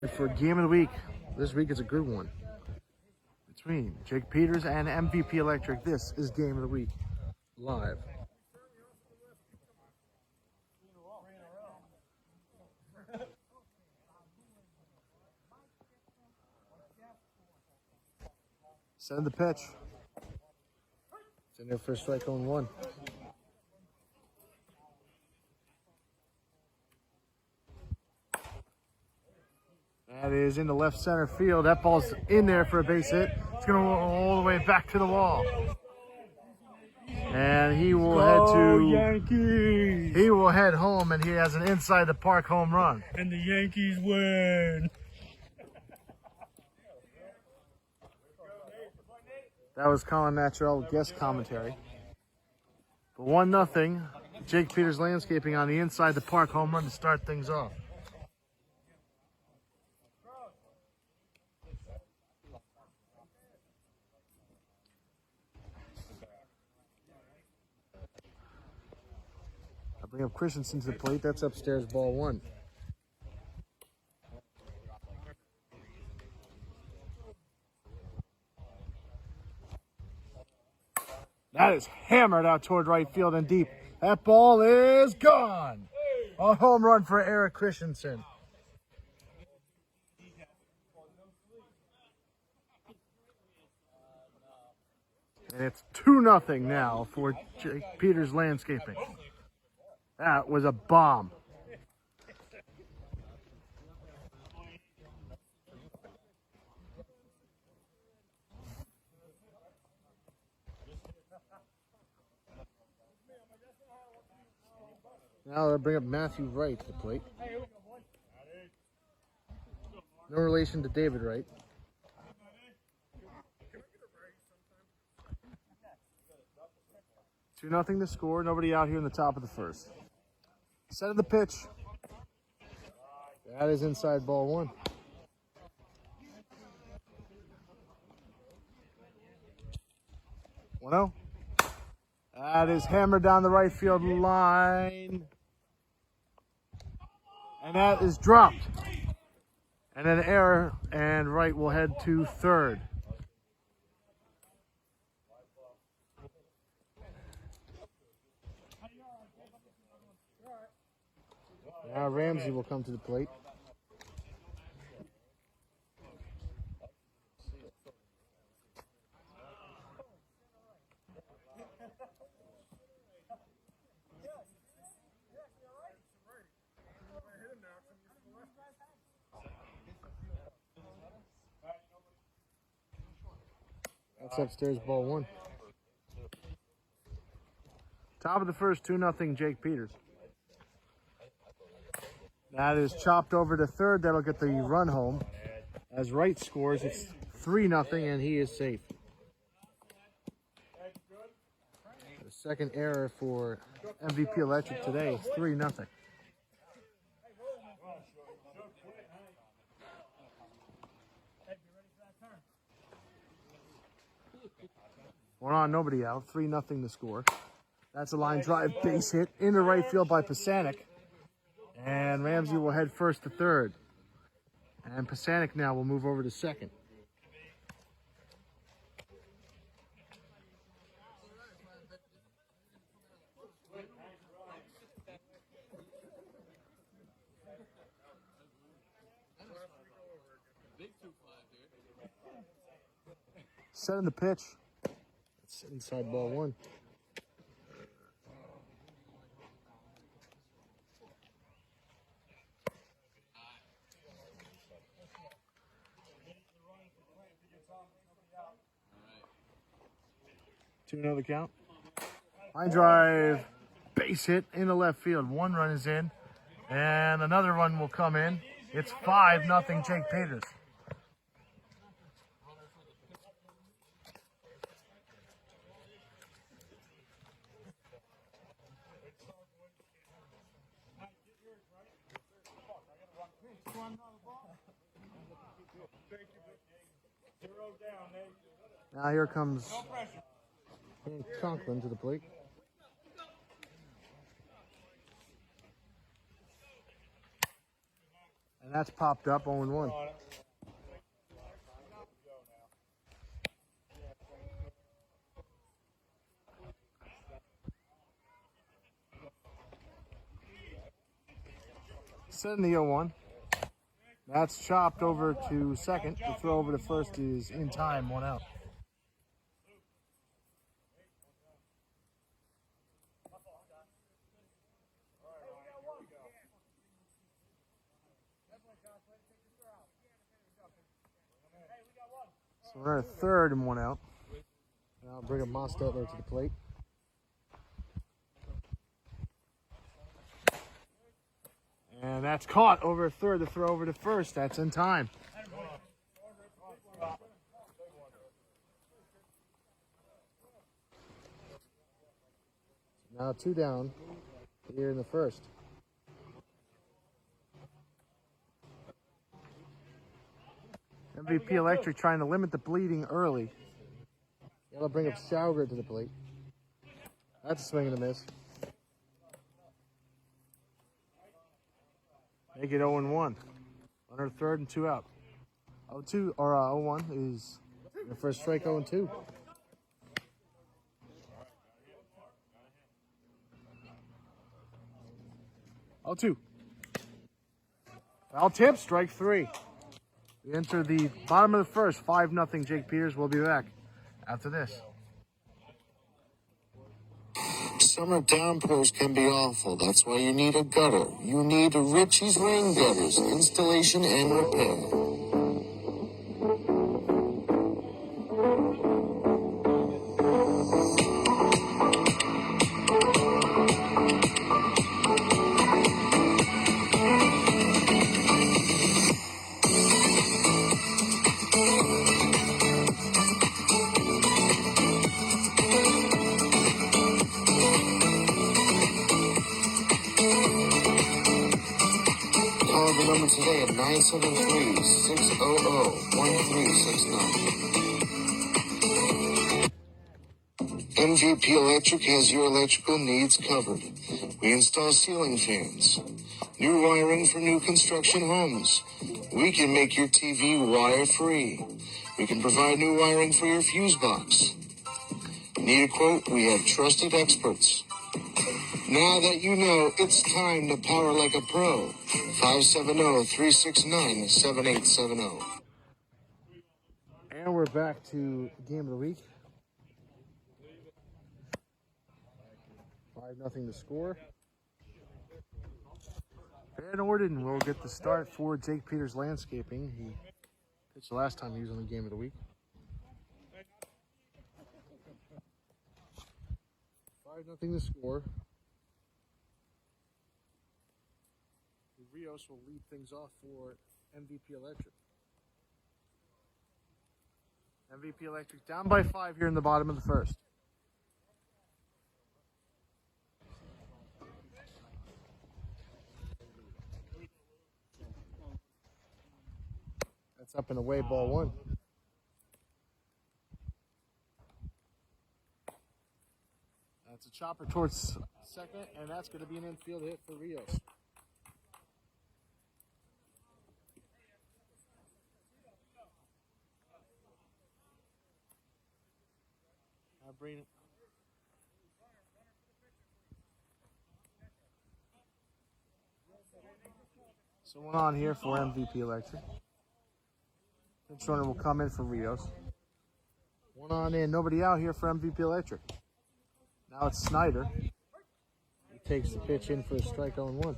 For game of the week, this week is a good one. Between Jake Peters and MVP Electric, this is game of the week, live. Send the pitch. It's in there for strike on one. That is in the left center field. That ball's in there for a base hit. It's going to roll all the way back to the wall. And he will head to Yankees. He will head home, and he has an inside the park home run. And the Yankees win. That was Colin Naturel guest commentary. But 1-0. Jake Peters Landscaping on the inside the park home run to start things off. I bring up Christensen to the plate. That's upstairs, ball one. That is hammered out toward right field and deep. That ball is gone. A home run for Eric Christensen. And it's 2-0 now for Jake Peters Landscaping. That was a bomb. Now they'll bring up Matthew Wright to the plate. No relation to David Wright. 2-0 to score. Nobody out here in the top of the first. Set of the pitch. That is inside ball one. One-oh. That is hammered down the right field line. And that is dropped. And an error, and Wright will head to third. Now Ramsey will come to the plate. That's upstairs, ball one. Top of the first, 2-0 Jake Peters. That is chopped over to third. That'll get the run home. As Wright scores, it's 3-0, and he is safe. The second error for MVP Electric today is 3-0. One on, nobody out. 3-0 to score. That's a line drive base hit into right field by Pasanik. And Ramsey will head first to third. And Pasanik now will move over to second. Setting the pitch. It's inside ball one. Two another count. Line drive, base hit in the left field. One run is in, and another run will come in. It's 5-0 Jake Peters. Now here comes Conklin to the plate. And that's popped up 0-1. Setting the 0-1. That's chopped over to second. The throw over to first is in time, 1 out. So we're at a third and 1 out. And I'll bring up Mostetler to the plate. And that's caught over a third. The throw over to first. That's in time. Now 2 down here in the first. MVP Electric trying to limit the bleeding early. That'll bring up Schauger to the plate. That's a swing and a miss. Make it 0-1. Runner third and 2 out. 0-2 or 0-1 is the first strike. 0-2. Oh, 2. Foul tip, strike 3. We enter the bottom of the first, 5-0 Jake Peters. We'll be back after this. Summer downpours can be awful. That's why you need a gutter. You need Richie's Rain Gutters, installation and repair. Call the number today at 973-600-1369. MVP Electric has your electrical needs covered. We install ceiling fans, new wiring for new construction homes. We can make your TV wire-free. We can provide new wiring for your fuse box. Need a quote? We have trusted experts. Now that you know, it's time to power like a pro. 570-369-7870. And we're back to game of the week. 5-0 to score. Van Orden will get the start for Jake Peters Landscaping. He pitched the last time he was on the game of the week. 5-0 to score. Rios will lead things off for MVP Electric. MVP Electric down by 5 here in the bottom of the first. That's up and away, ball 1. That's a chopper towards second, and that's going to be an infield hit for Rios. Bring it. Someone on here for MVP Electric. Pinch runner will come in for Rios. One on in, nobody out here for MVP Electric. Now it's Snyder. He takes the pitch in for a strike 0-1.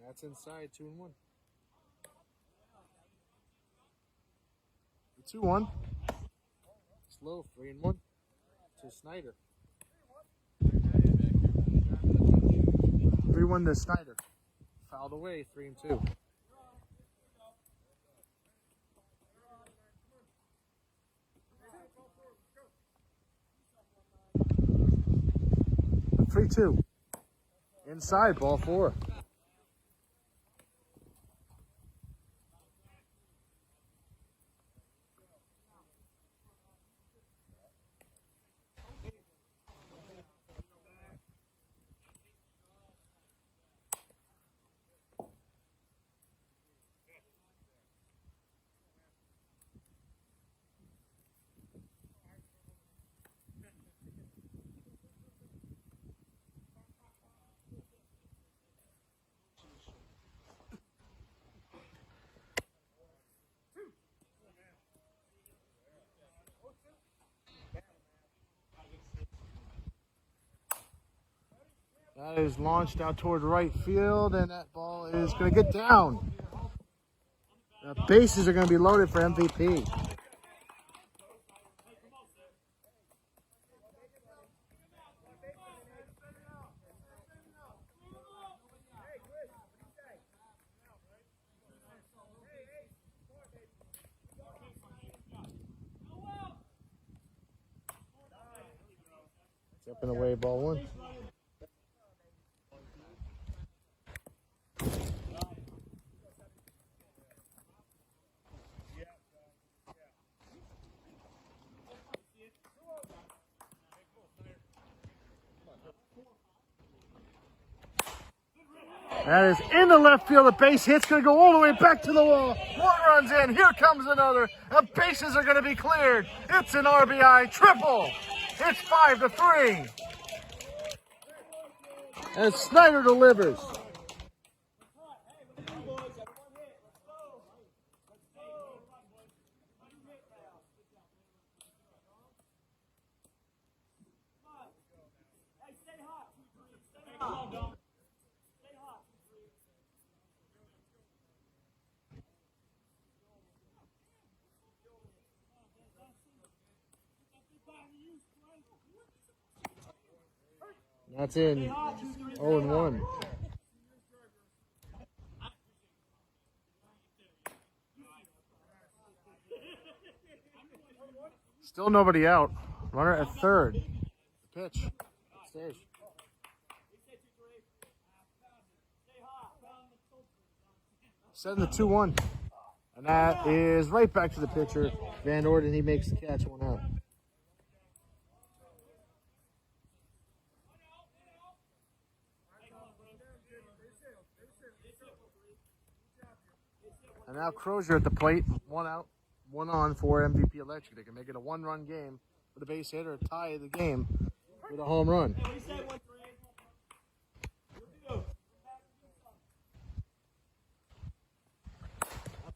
That's inside, 2-1. The 2-1. Slow, 3-1 to Snyder. 3-1 to Snyder. Fouled away, 3-2. The 3-2. Inside, ball 4. That is launched out toward right field, and that ball is going to get down. The bases are going to be loaded for MVP. It's up and away, ball one. That is in the left field. The base hit's going to go all the way back to the wall. One runs in. Here comes another. The bases are going to be cleared. It's an RBI triple. It's 5-3. And Snyder delivers. That's in 0-1. Still nobody out. Runner at third. Pitch. Upstairs. Setting the 2-1. And that is right back to the pitcher. Van Orden, he makes the catch, 1 out. And now Crozier at the plate, 1 out, 1 on for MVP Electric. They can make it a 1-run game with a base hit or tie the game with a home run.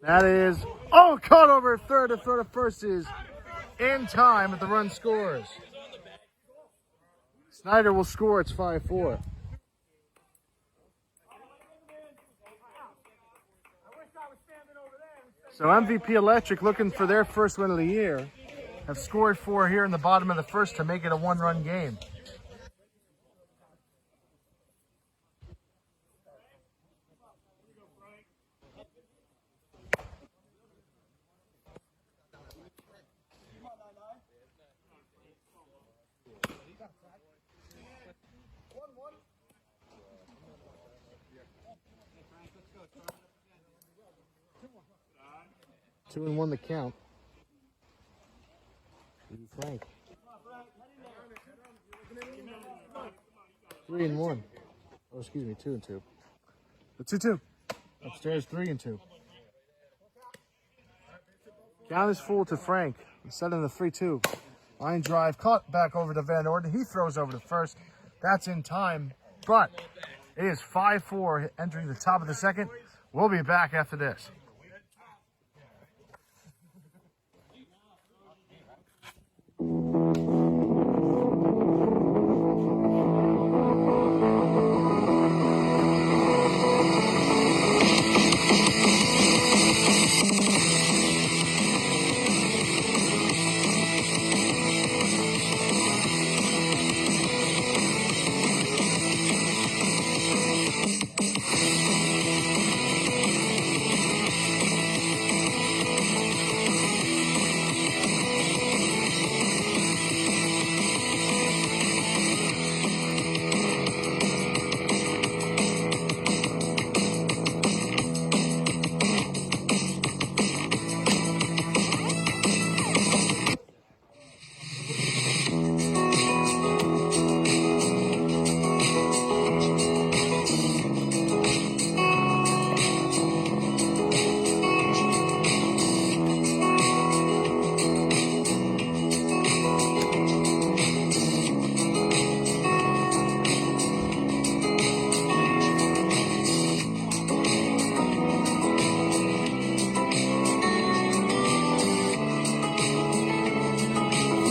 That is, caught over at third. The throw to first is in time, but the run scores. Snyder will score. It's 5-4. So MVP Electric, looking for their first win of the year, have scored 4 here in the bottom of the first to make it a 1-run game. Two and 1 the count. Frank. 3-1. Oh, excuse me, 2-2. The 2-2. Upstairs, 3-2. Count is full to Frank. Setting the 3-2. Line drive, caught back over to Van Orden. He throws over to first. That's in time, but it is 5-4 entering the top of the second. We'll be back after this.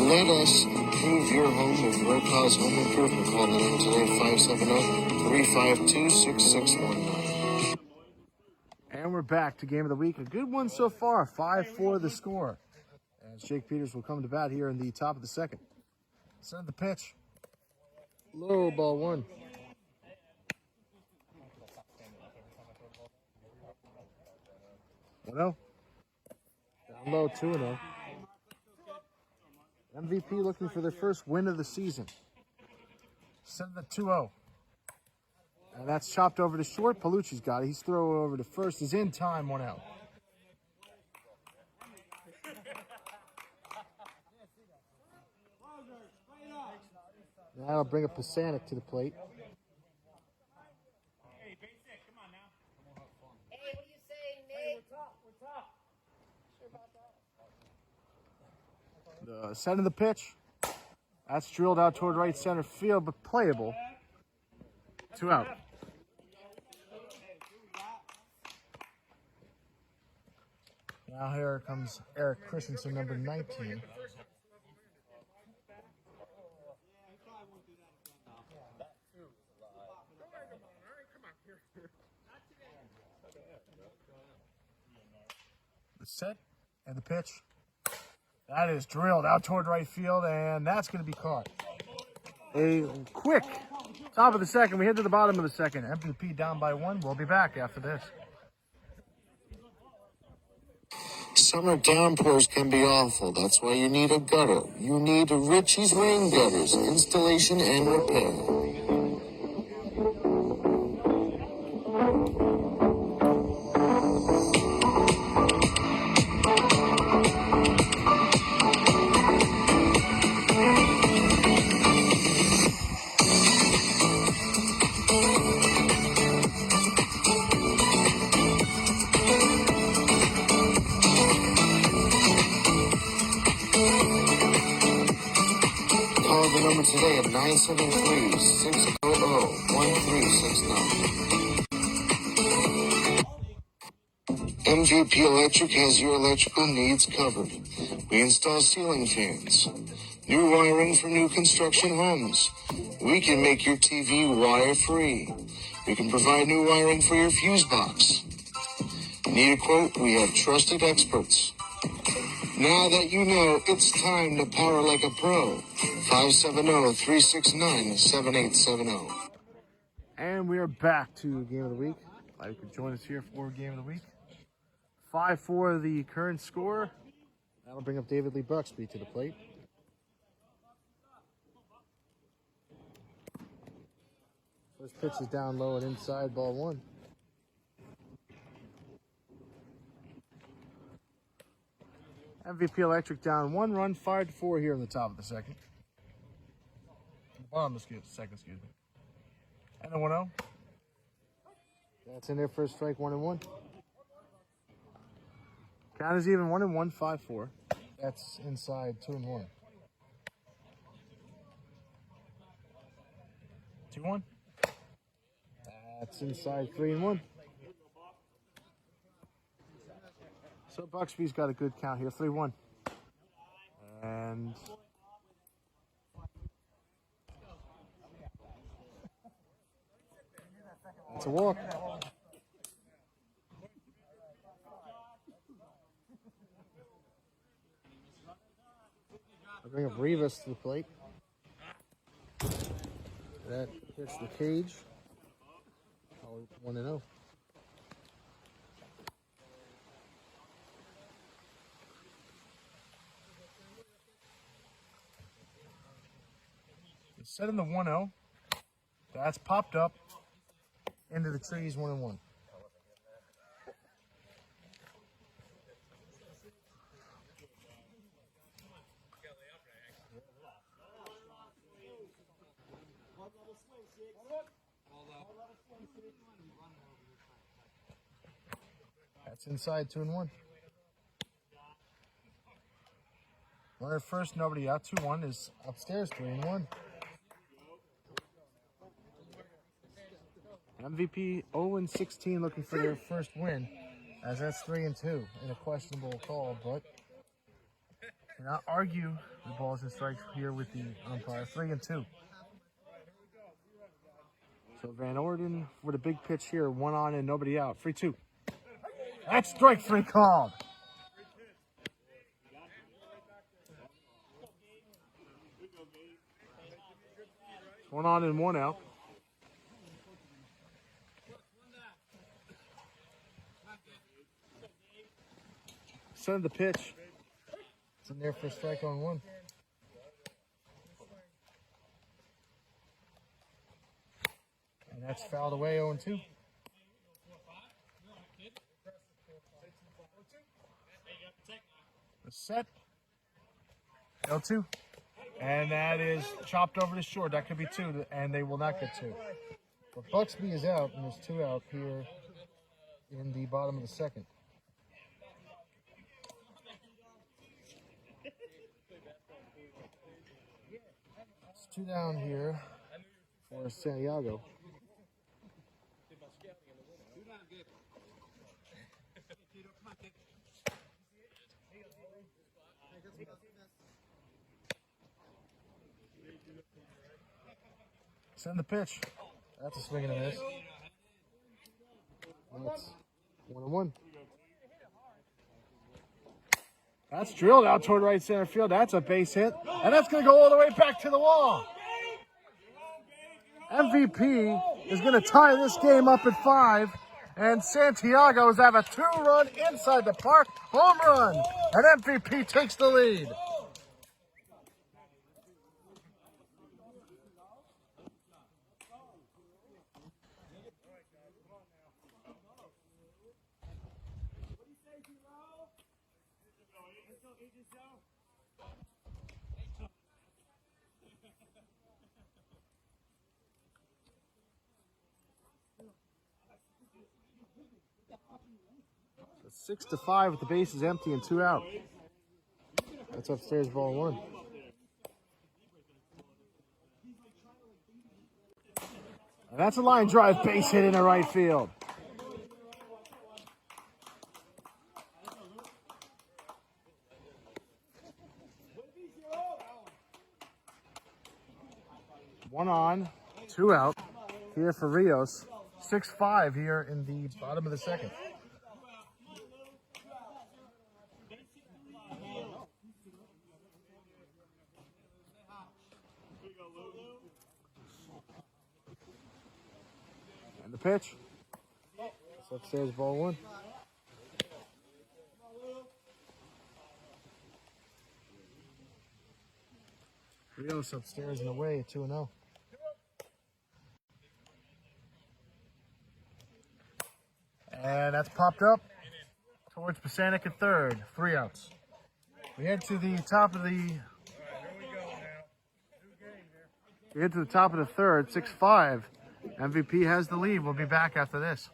Let us Improve your home with no-cost home improvement. Call the number today, 570-352-6619. And we're back to game of the week. A good one so far. 5-4 the score. And Jake Peters will come to bat here in the top of the second. Send the pitch. Low, ball one. Down low, 2-0. MVP looking for their first win of the season. Send the 2-0. And that's chopped over to short. Palucci's got it. He's throwing over to first. Is in time, 1 out. That'll bring up Pasanic to the plate. Hey, basic, come on now. Hey, what are you saying, Nate? We're top. The set of the pitch. That's drilled out toward right center field, but playable. 2 out. Now here comes Eric Christensen, number 19. The set and the pitch. That is drilled out toward right field, and that's going to be caught. A quick top of the second. We head to the bottom of the second. MVP down by 1. We'll be back after this. Summer downpours can be awful. That's why you need a gutter. You need Richie's Rain Gutters, installation and repair. Call the number today at 973-600-1369. MVP Electric has your electrical needs covered. We install ceiling fans, new wiring for new construction homes. We can make your TV wire-free. We can provide new wiring for your fuse box. Need a quote? We have trusted experts. Now that you know, it's time to power like a pro. 570-369-7870. And we are back to Game of the Week. Glad you could join us here for Game of the Week. 5-4 the current score. That'll bring up David Lee Buxby to the plate. First pitch is down low and inside, ball 1. MVP Electric down 1 run, 5-4 here in the top of the second. Bottom of the second, excuse me. And a 1-0. That's in there for a strike, 1-1. Count is even, 1-1, 5-4. That's inside, 2-1. 2-1. That's inside, 3-1. So Buxby's got a good count here, 3-1. And that's a walk. I'll bring up Rivas to the plate. That hits the cage. 1-0. Set in the 1-0. That's popped up into the trees, 1-1. That's inside, 2-1. Runner first, nobody out, 2-1 is upstairs, 3-1. MVP 0-16 looking for their first win, as that's 3-2 in a questionable call, but Cannot argue the balls and strikes here with the umpire. 3-2. So Van Orden with a big pitch here. 1 on and nobody out. 3-2. That's strike 3 called. It's 1 on and 1 out. Send the pitch. It's in there for strike on 1. And that's fouled away 0-2. The set. 0-2. And that is chopped over to short. That could be 2, and they will not get 2. But Buxby is out, and there's 2 out here in the bottom of the second. It's 2 down here for Santiago. Send the pitch. That's a swing and a miss. That's 1-1. That's drilled out toward right center field. That's a base hit. And that's going to go all the way back to the wall. MVP is going to tie this game up at 5. And Santiago's have a 2-run inside the park home run. And MVP takes the lead. It's 6-5 with the bases empty and 2 out. That's upstairs, ball 1. And that's a line drive base hit in the right field. One on, 2 out here for Rios. 6-5 here in the bottom of the second. And the pitch. It's upstairs, ball 1. Rios upstairs and away at 2-0. And that's popped up towards Pasanik at third. 3 outs. We head to the top of the. We head to the top of the third. 6-5. MVP has the lead. We'll be back after this.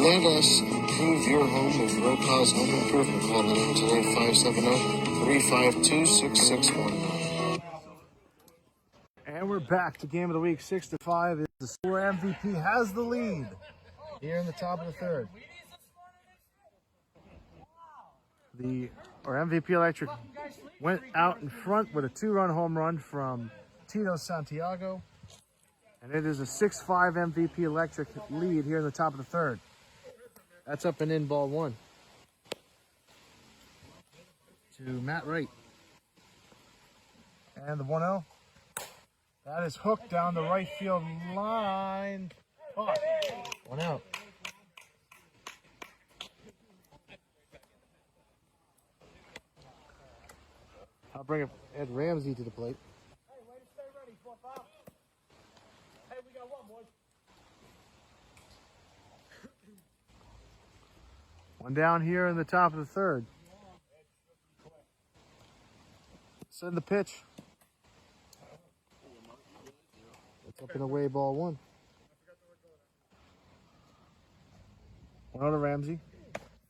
Let us improve your home with Rokas Home Improvement. Call them today, 570-352-6619. And we're back to game of the week. 6-5 is the score. MVP has the lead here in the top of the third. MVP Electric went out in front with a 2-run home run from Tito Santiago. And it is a 6-5 MVP Electric lead here in the top of the third. That's up and in ball one to Matt Wright. And the 1-0. That is hooked down the right field line. Caught. 1 out. I'll bring up Ed Ramsey to the plate. Hey, way to stay ready, 4-5. Hey, we got one, boys. One down here in the top of the third. Send the pitch. It's up and away, ball one. 1-0 to Ramsey.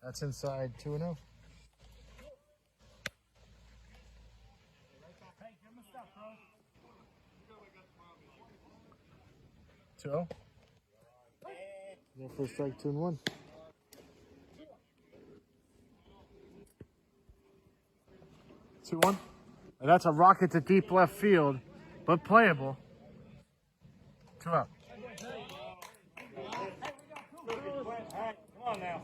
That's inside 2-0. Hey, give him a stop, bro. 2-0. No first strike, 2-1. Two one, and that's a rocket to deep left field, but playable. 2 out. Come on now.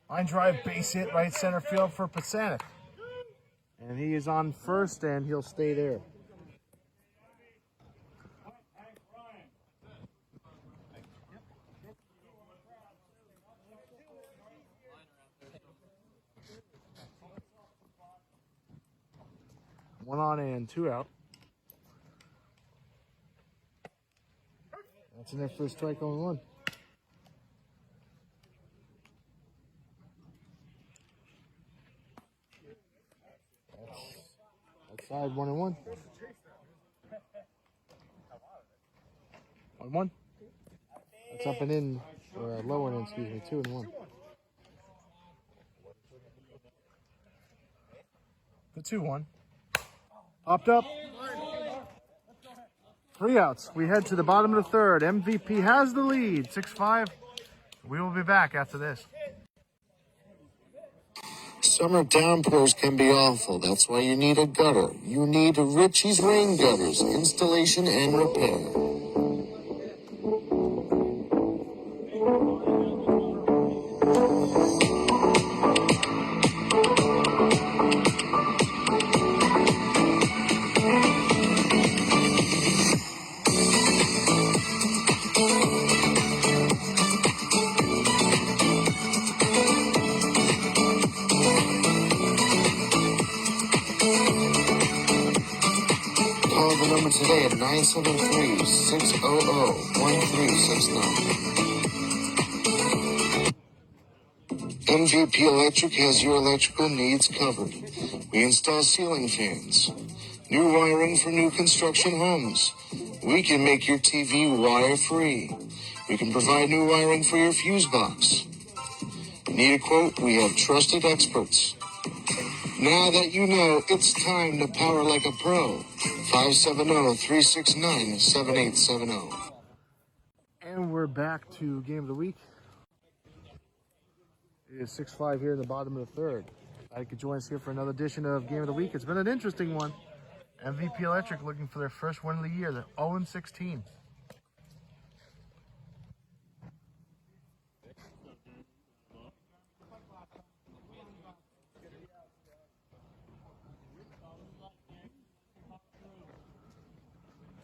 Line drive, base hit, right center field for Pasanic. And he is on first, and he'll stay there. One on and 2 out. That's in there for a strike on 1. Outside 1-1. 1-1. That's up and in, or low and in, excuse me, 2-1. The 2-1. Popped up. 3 outs. We head to the bottom of the third. MVP has the lead, 6-5. We will be back after this. Summer downpours can be awful. That's why you need a gutter. You need Richie's Rain Gutters, installation and repair. Call the number today at 973-600-1369. MVP Electric has your electrical needs covered. We install ceiling fans, new wiring for new construction homes. We can make your TV wire-free. We can provide new wiring for your fuse box. Need a quote? We have trusted experts. Now that you know, it's time to power like a pro. 570-369-7870. And we're back to game of the week. It is 6-5 here in the bottom of the third. I could join us here for another edition of Game of the Week. It's been an interesting one. MVP Electric looking for their first win of the year. They're 0-16.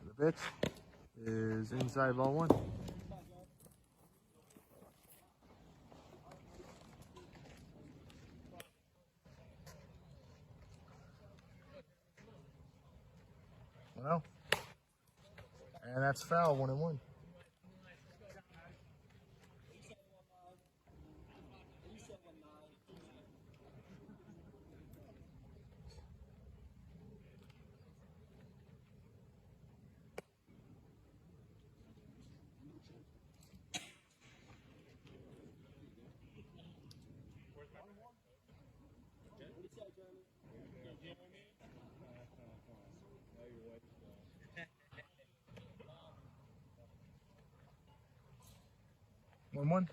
The pitch is inside ball 1. No. And that's foul, 1-1. 1-1.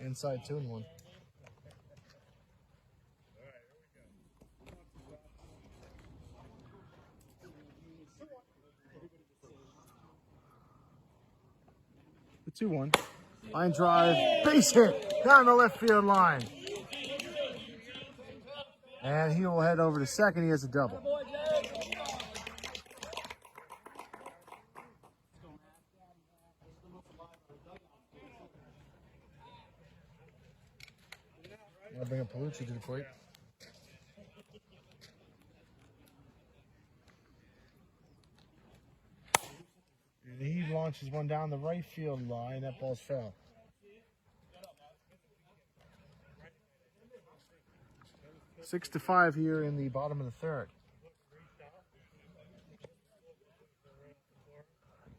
Inside 2-1. The 2-1. Line drive, base hit down the left field line. And he will head over to second. He has a double. I'll bring up Palucci to the plate. And he launches one down the right field line. That ball's foul. Six to 5 here in the bottom of the third.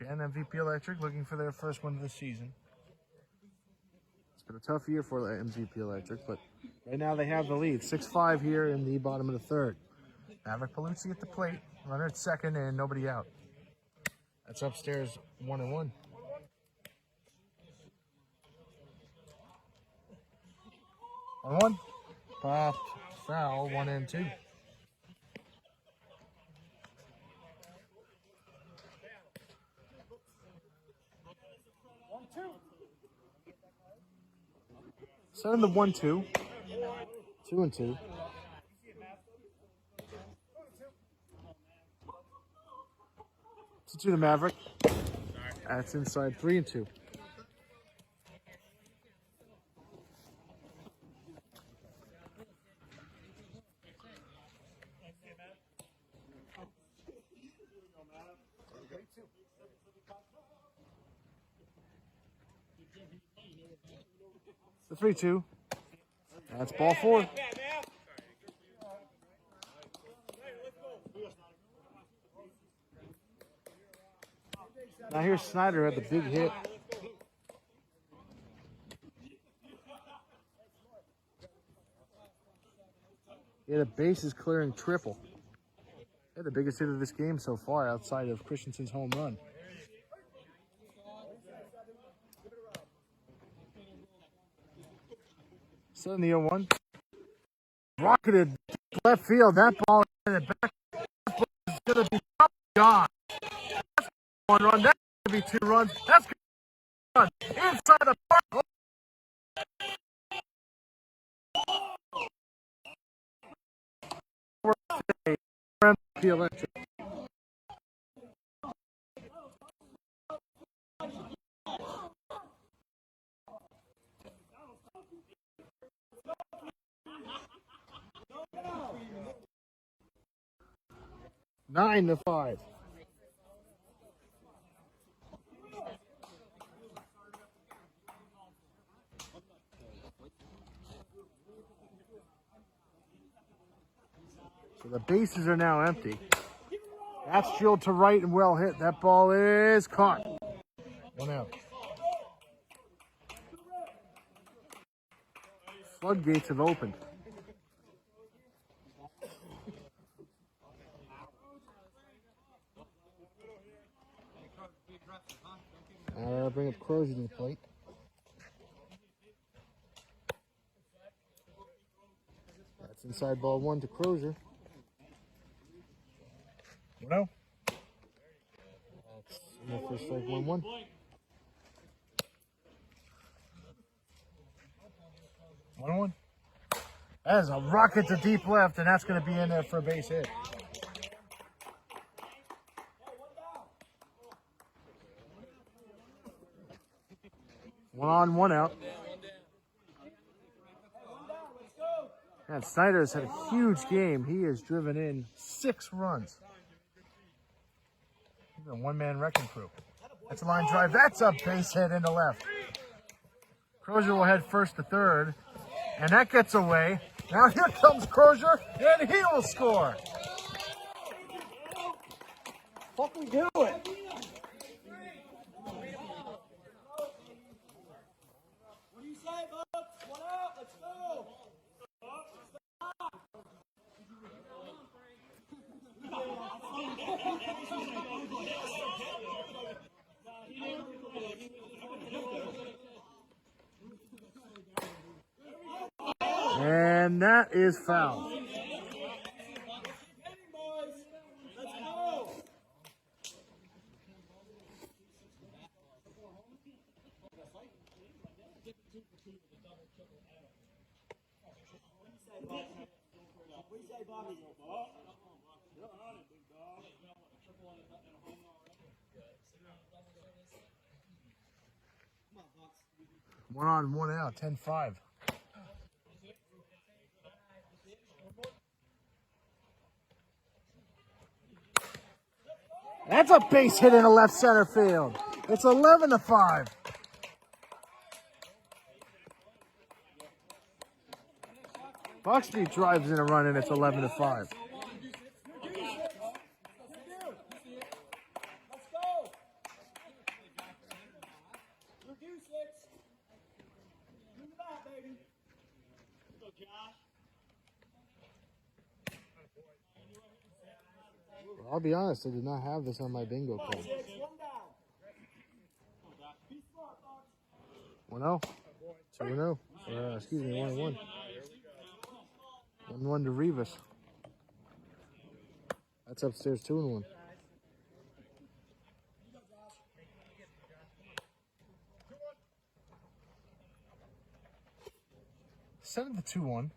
Again, MVP Electric looking for their first win of the season. It's been a tough year for MVP Electric, but right now they have the lead. 6-5 here in the bottom of the third. Maverick Palucci at the plate. Runner at second and nobody out. That's upstairs 1-1. On 1. Popped. Foul. 1-2. Set in the 1-2. 2-2. To the Maverick. That's inside 3-2. The 3-2. That's ball 4. Now here's Snyder at the big hit. He had a bases clearing triple. He had the biggest hit of this game so far outside of Christensen's home run. So in the 0-1. Rocketed left field. That ball in the back. That ball is going to be gone. That's 1 run. That's going to be 2 runs. That's going to be 1 run. Inside the park. The Electric. Nine to 5. So the bases are now empty. That's drilled to right and well hit. That ball is caught. 1 out. Floodgates have opened. I'll bring up Crozier to the plate. That's inside ball 1 to Crozier. No. That's in the first strike 1-1. One. That is a rocket to deep left, and that's going to be in there for a base hit. One on, 1 out. And Snyder has had a huge game. He has driven in 6 runs. He's a one-man wrecking crew. That's a line drive. That's a base hit into left. Crozier will head first to third. And that gets away. Now here comes Crozier, and he will score. Fucking do it. What do you say, Bucks? 1 out. Let's go. that is foul. One on, one out, 10-5. That's a base hit in the left center field. It's 11-5. Buxby drives in a run and it's 11-5. I'll be honest, I did not have this on my bingo card. 1-0. 2-0. Excuse me, 1-1. 1-1 to Rivas. That's upstairs, 2-1. Set of the 2-1.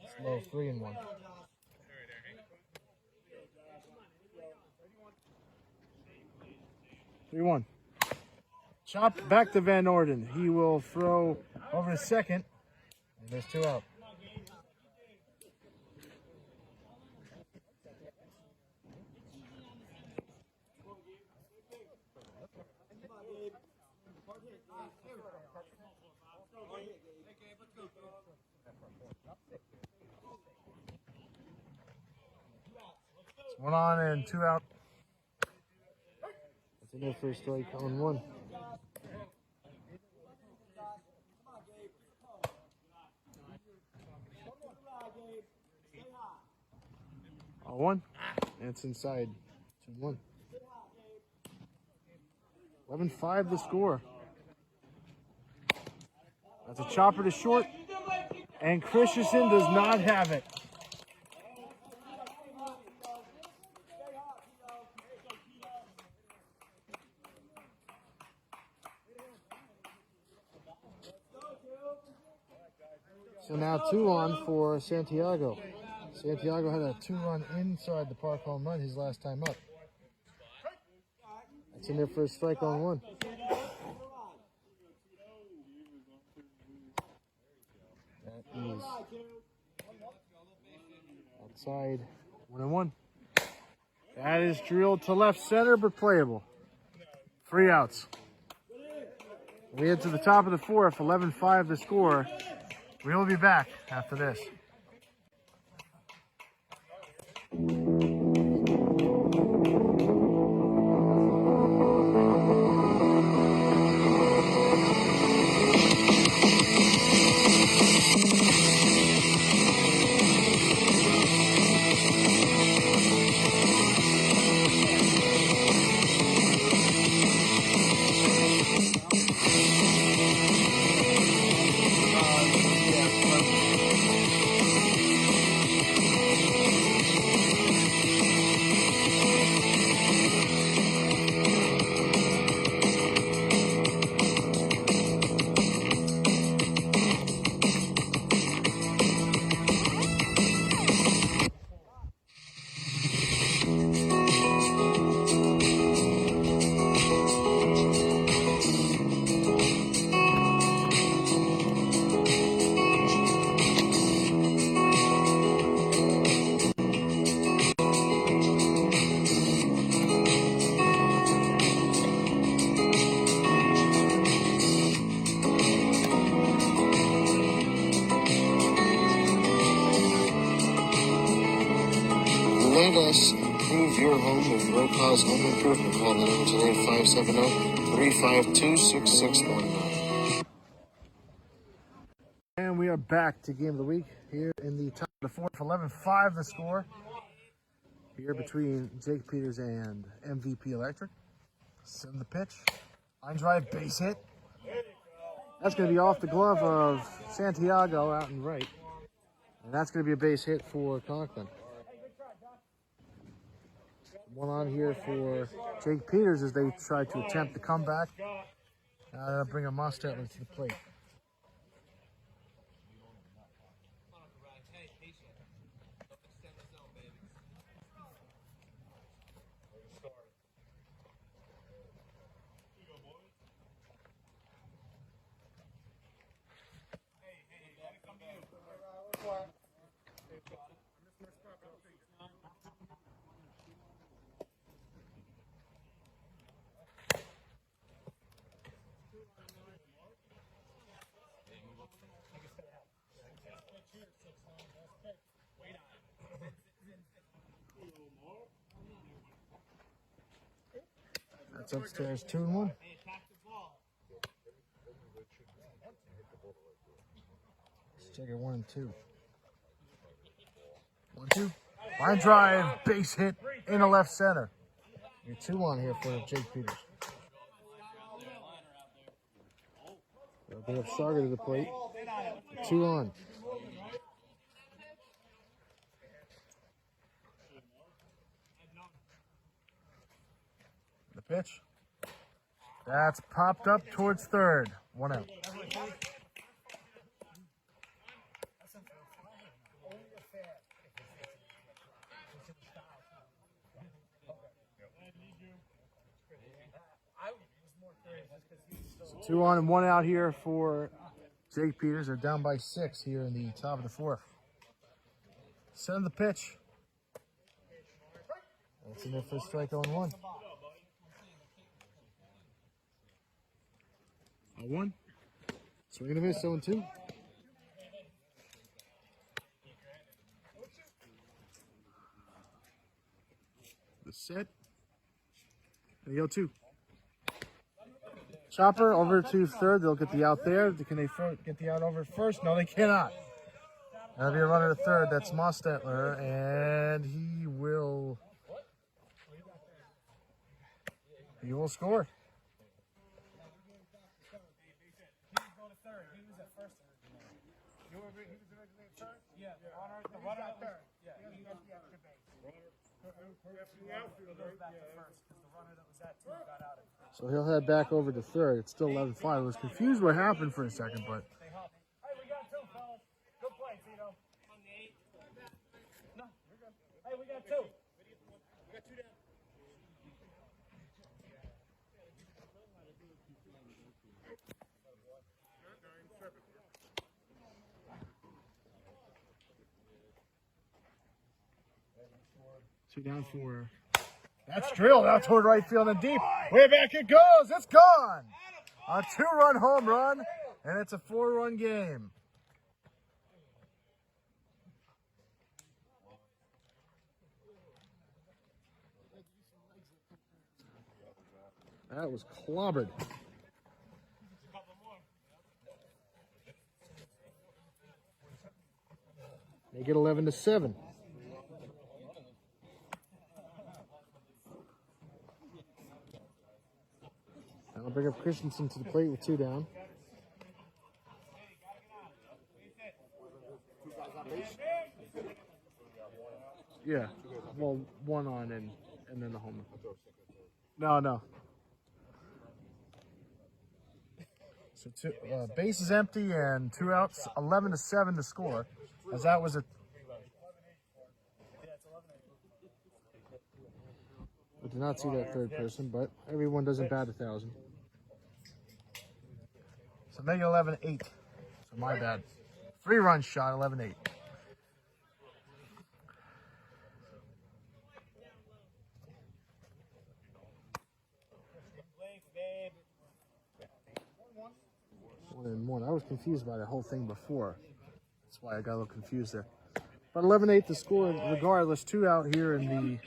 It's low 3-1. 3-1. Chop back to Van Orden. He will throw over to second. And there's 2 out. It's 1 on and 2 out. That's enough for a strike on 1. On 1. And it's inside. 2-1. 11-5 the score. That's a chopper to short. And Christensen does not have it. So now 2 on for Santiago. Santiago had a 2-run inside the park home run his last time up. That's in there for a strike on 1. That is outside 1-1. That is drilled to left center, but playable. 3 outs. We head to the top of the 4th, 11-5 the score. We will be back after this. Let us improve your home with Rokas Home Improvement. Call the number today at 570-352-6619. And we are back to game of the week here in the top of the 4th. 11-5 the score here between Jake Peters and MVP Electric. Send the pitch. Line drive, base hit. That's going to be off the glove of Santiago out and right. And that's going to be a base hit for Conklin. One on here for Jake Peters as they try to attempt the comeback. Bring a Mostetler to the plate. That's upstairs, 2-1. Let's check it 1 and 2. 1-2. Line drive, base hit in the left center. You're 2 on here for Jake Peters. They'll bring up Sarger to the plate. 2 on. The pitch. That's popped up towards third. 1 out. So 2 on and 1 out here for Jake Peters. They're down by 6 here in the top of the 4th. Send the pitch. That's in there for strike 0-1. 0-1. Swing and a miss, 0-2. The set. And the 0-2. Chopper over to third. They'll get the out there. Can they get the out over first? No, they cannot. That'll be a runner to third. That's Mostetler, and he will score. So he'll head back over to third. It's still 11-5. I was confused what happened for a second, but Hey, we got 2, fellas. Good play, Tito. No, you're good. Hey, we got 2. We got 2 down. two down for. That's drilled out toward right field and deep. Way back it goes. It's gone. A 2-run home run, and it's a 4-run game. That was clobbered. They get 11-7. I'll bring up Christensen to the plate with 2 down. Yeah, well, 1 on and then the home run. No. So base is empty and 2 outs, 11-7 to score. As that was a. I did not see that third person, but everyone doesn't bat 1,000. So make it 11-8. So my bad. 3-run shot, 11-8. One and one. I was confused by the whole thing before. That's why I got a little confused there. But 11-8 to score regardless. 2 out here in the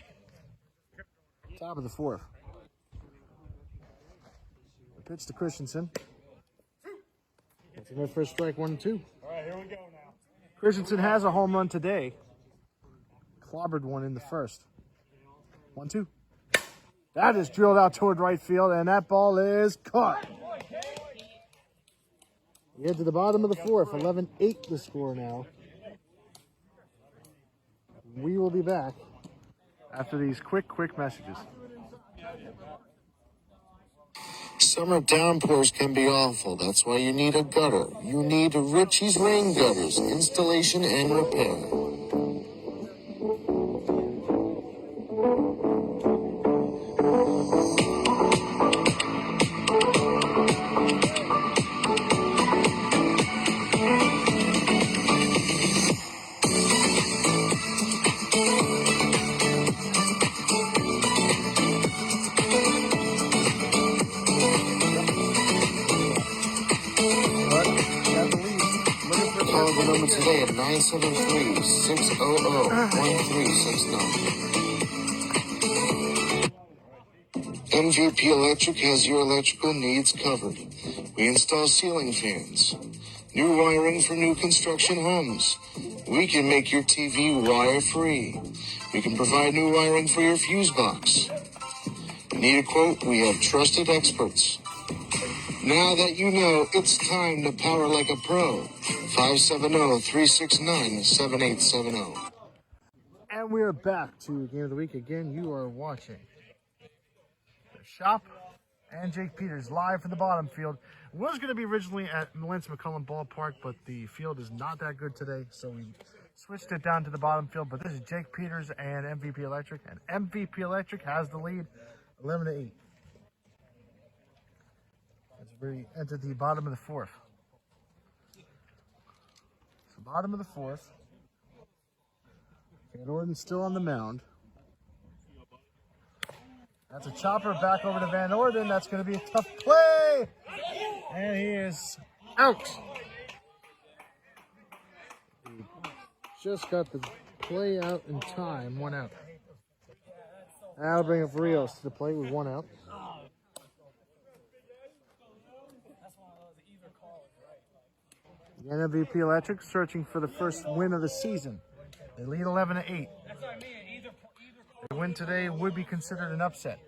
top of the 4th. The pitch to Christensen. That's in there for a strike, 1 and 2. All right, here we go now. Christensen has a home run today. Clobbered one in the first. 1-2. That is drilled out toward right field, and that ball is caught. We head to the bottom of the 4th. 11-8 the score now. We will be back after these quick messages. Summer downpours can be awful. That's why you need a gutter. You need Richie's Rain Gutters, installation and repair. Call the number today at 973-600-1369. MVP Electric has your electrical needs covered. We install ceiling fans, new wiring for new construction homes. We can make your TV wire-free. We can provide new wiring for your fuse box. Need a quote? We have trusted experts. Now that you know, it's time to power like a pro. 570-369-7870. And we are back to Game of the Week. Again, you are watching the Shop and Jake Peters live from the bottom field. It was going to be originally at Lance McCullum Ballpark, but the field is not that good today, so we switched it down to the bottom field. But this is Jake Peters and MVP Electric, and MVP Electric has the lead, 11-8. As we enter the bottom of the fourth. So bottom of the fourth. Van Orden still on the mound. That's a chopper back over to Van Orden. That's going to be a tough play. And he is out. He just got the play out in time. 1 out. That'll bring up Rios to the plate with 1 out. The MVP Electric searching for the first win of the season. They lead 11-8. They win today would be considered an upset.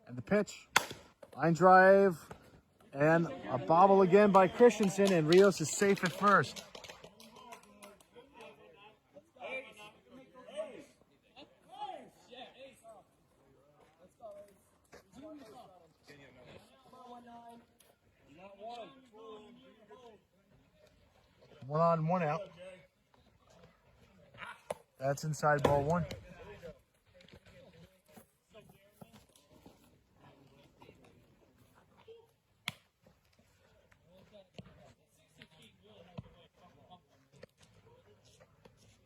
And the pitch, line drive, and a bobble again by Christensen, and Rios is safe at first. One on, 1 out. That's inside ball 1.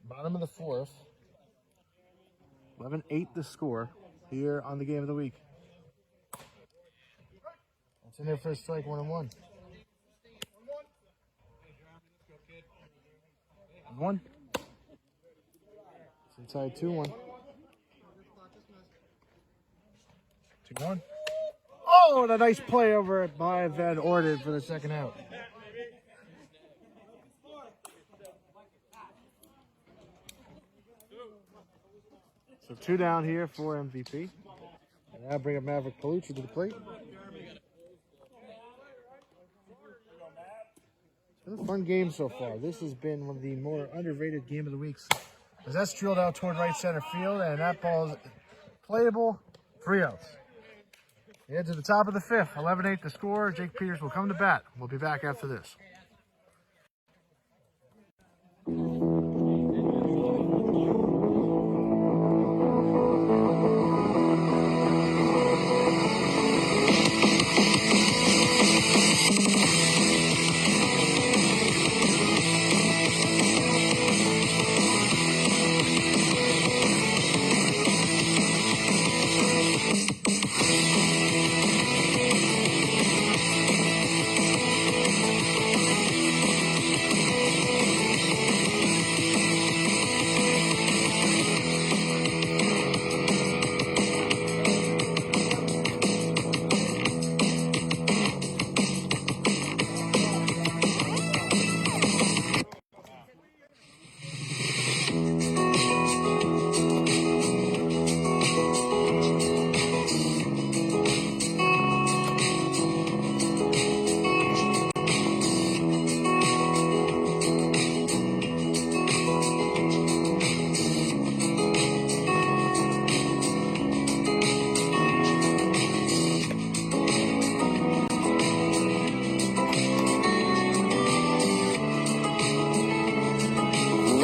Bottom of the fourth. 11-8 the score here on the Game of the Week. That's in there for a strike, 1-1. 1. It's inside 2-1. 2-1. Oh, and a nice play over by Van Orden for the second out. So 2 down here for MVP. And now bring up Maverick Palucci to the plate. It's been a fun game so far. This has been one of the more underrated Game of the Weeks. As that's drilled out toward right center field, and that ball is playable. 3 outs. Head to the top of the fifth. 11-8 the score. Jake Peters will come to bat. We'll be back after this.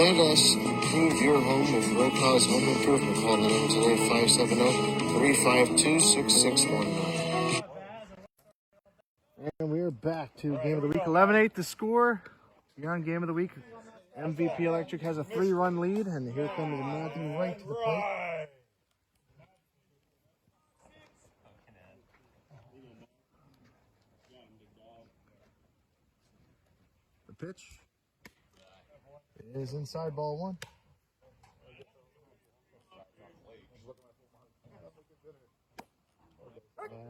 Let us improve your home with low-cost home improvement. Call the number today, 570-352-6619. And we're back to game of the week. 11-8 the score. Beyond game of the week. MVP Electric has a 3-run lead, and here comes Matthew Wright to the plate. The pitch is inside, ball 1.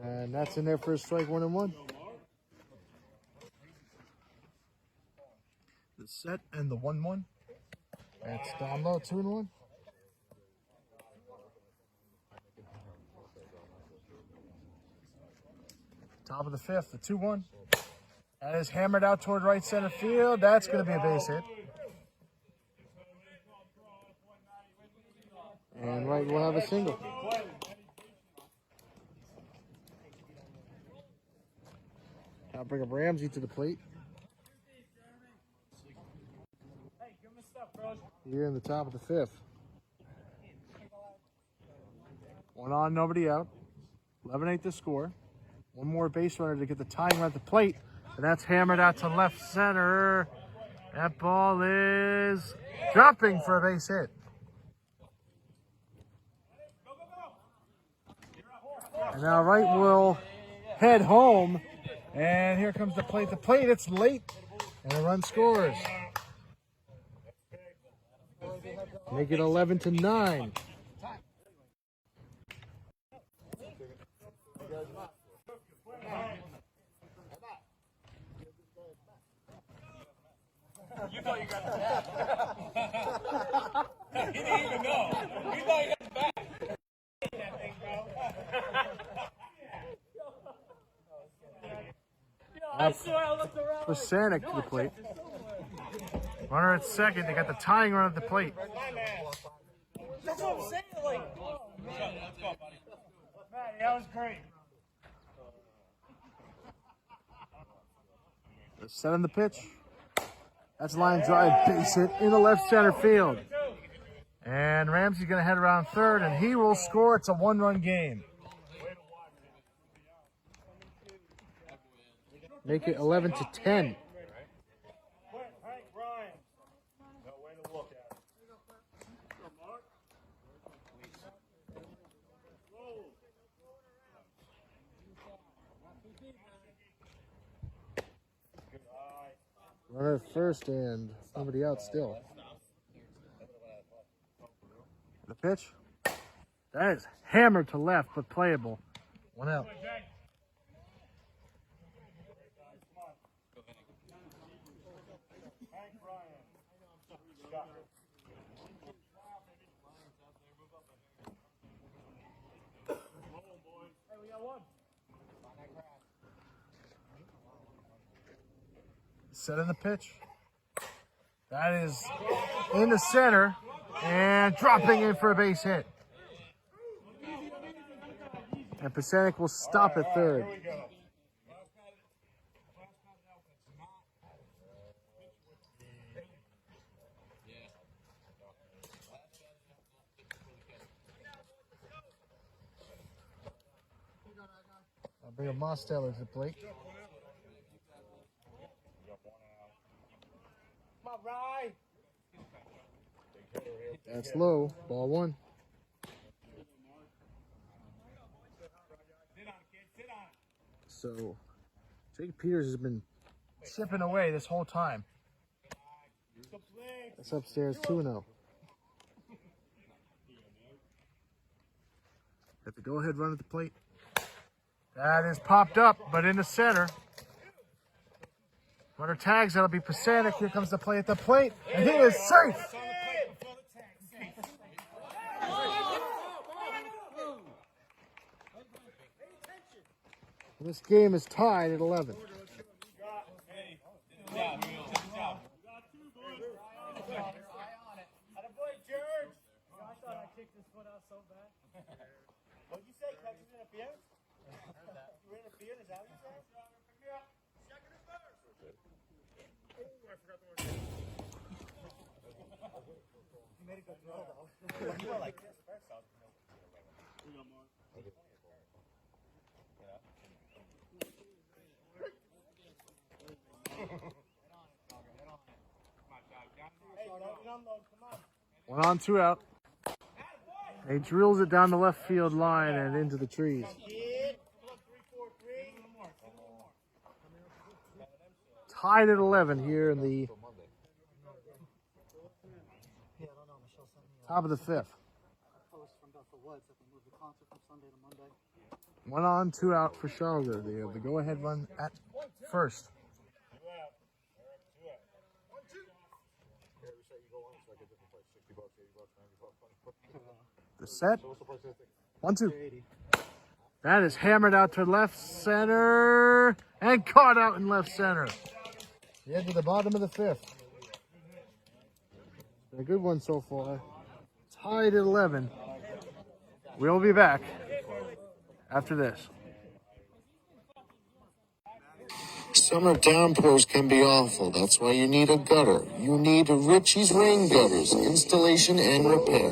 And that's in there for a strike, 1-1. The set and the 1-1. That's down low, 2-1. Top of the 5th, the 2-1. That is hammered out toward right center field. That's going to be a base hit. And Wright will have a single. Now bring up Ramsey to the plate. Here in the top of the 5th. 1 on, nobody out. 11-8 the score. One more base runner to get the tying run at the plate. And that's hammered out to left center. That ball is dropping for a base hit. And now Wright will head home. And here comes the plate. The plate, it's late. And a run scores. Make it 11-9. You thought you got the back. He didn't even know. You thought you got the back. That thing, bro. I swear I looked around. Pasanik to the plate. Runner at second. They got the tying run at the plate. That's what I'm saying. Like, Let's go, buddy. man, that was great. The set on the pitch. That's line drive, base hit in the left center field. And Ramsey's going to head around third, and he will score. It's a 1-run game. Make it 11-10. Hank Ryan. No way to look at it. Runner at first and somebody out still. The pitch. That is hammered to left, but playable. 1 out. Hank Ryan. Hey, we got one. Set in the pitch. That is in the center and dropping in for a base hit. And Pasanik will stop at third. Here we go. I'll bring up Mosteller to the plate. Come on, Rye. That's low. Ball 1. So, Jake Peters has been chipping away this whole time. That's upstairs 2-0. Got the go-ahead run at the plate. That is popped up, but in the center. Runner tags, that'll be Pasanik. Here comes the play at the plate, and he is safe. This game is tied at 11. I thought I kicked his foot out so bad. What'd you say? Catches interference? You interfered? Is that what you said? Second and third. made a good throw though. You were like this first, I was Hey, don't unload, come on. 1 on, 2 out. He drills it down the left field line and into the trees. Kid. 3-4-3. Tied at 11 here in the top of the 5th. Post from Dr. Woods that they moved the concert from Sunday to Monday. 1 on, 2 out for Charlotte. They have the go-ahead run at first. The set. 1-2. That is hammered out to left center and caught out in left center. The edge of the bottom of the 5th. A good one so far. Tied at 11. We'll be back after this. Summer downpours can be awful. That's why you need a gutter. You need Richie's Rain Gutters, installation and repair.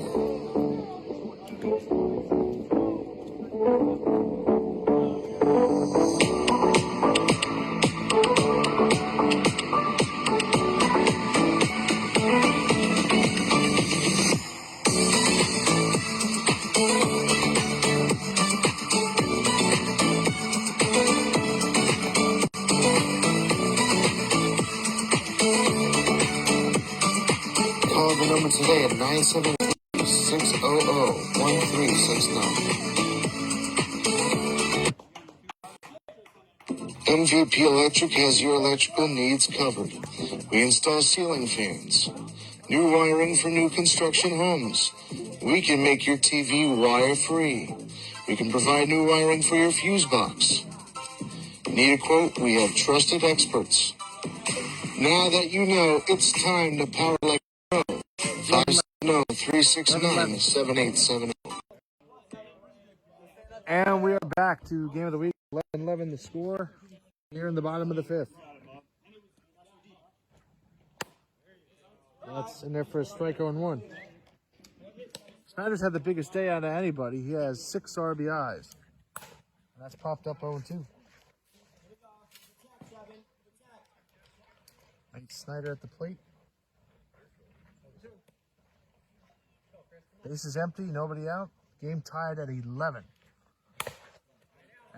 Call the number today at 973-600-1369. MVP Electric has your electrical needs covered. We install ceiling fans, new wiring for new construction homes. We can make your TV wire-free. We can provide new wiring for your fuse box. Need a quote? We have trusted experts. Now that you know, it's time to power like pro. 570-369-7870. And we are back to game of the week. 11-11 the score here in the bottom of the 5th. That's in there for a strike on 1. Snyder's had the biggest day out of anybody. He has 6 RBIs. And that's popped up 0-2. Nate Snyder at the plate. Base is empty, nobody out. Game tied at 11.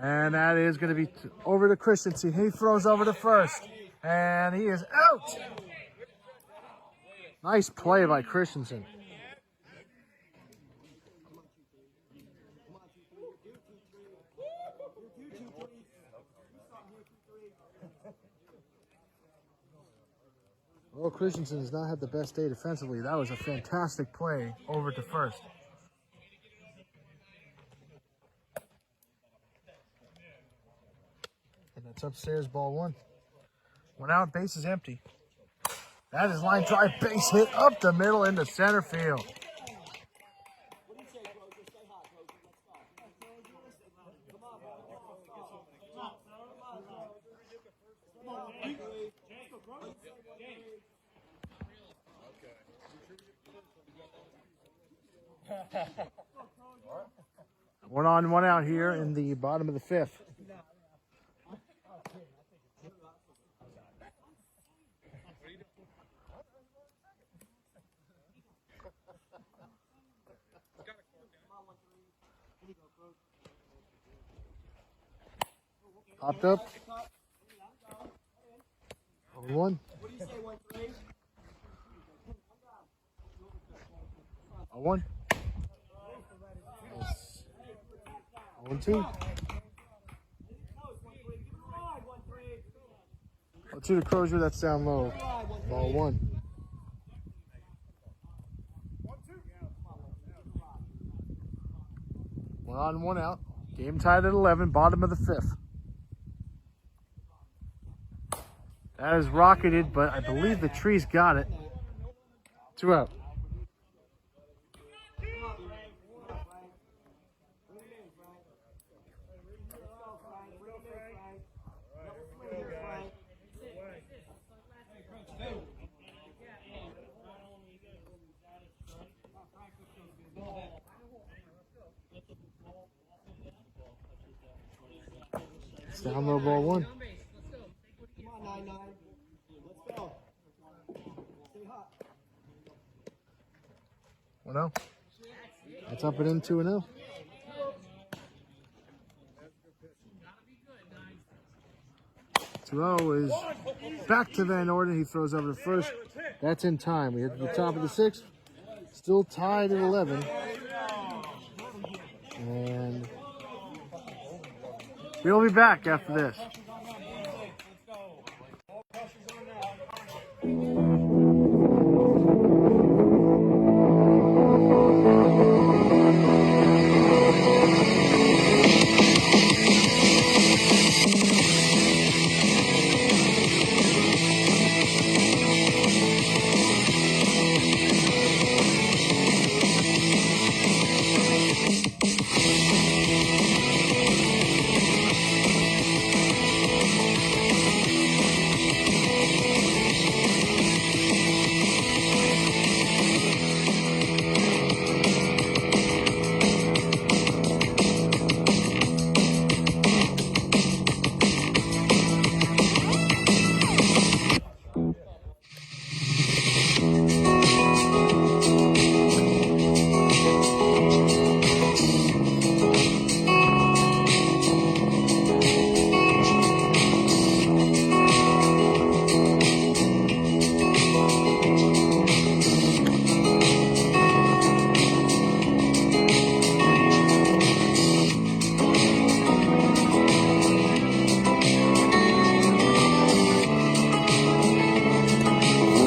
And that is going to be over to Christensen. He throws over to first. And he is out. Nice play by Christensen. Well, Christensen has not had the best day defensively. That was a fantastic play over to first. And that's upstairs, ball 1. 1 out, base is empty. That is line drive, base hit up the middle into center field. One on, 1 out here in the bottom of the 5th. Popped up. 1. 1. 1-2. 2 to Crozier, that's down low. Ball 1. One on, 1 out. Game tied at 11, bottom of the 5th. That is rocketed, but I believe the trees got it. 2 out. Down low ball 1. Come on, 9-9. Let's go. Stay hot. 1-0. That's up and in 2-0. Throw is back to Van Orden. He throws over to first. That's in time. We hit the top of the 6th. Still tied at 11. And we'll be back after this.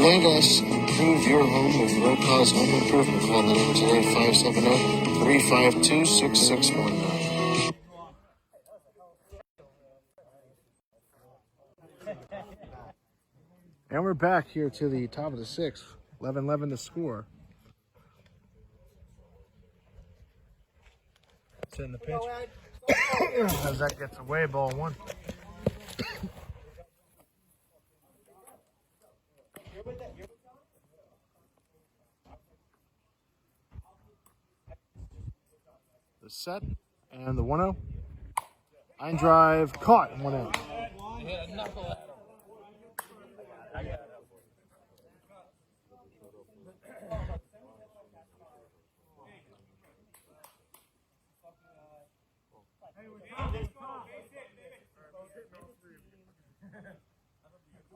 Let us improve your home with Rocaw's Home Improvement. Call the number today, 570-352-6619. And we're back here to the top of the 6th. 11-11 to score. It's in the pitch. As that gets away, ball 1. The set and the 1-0. Line drive caught 1-0.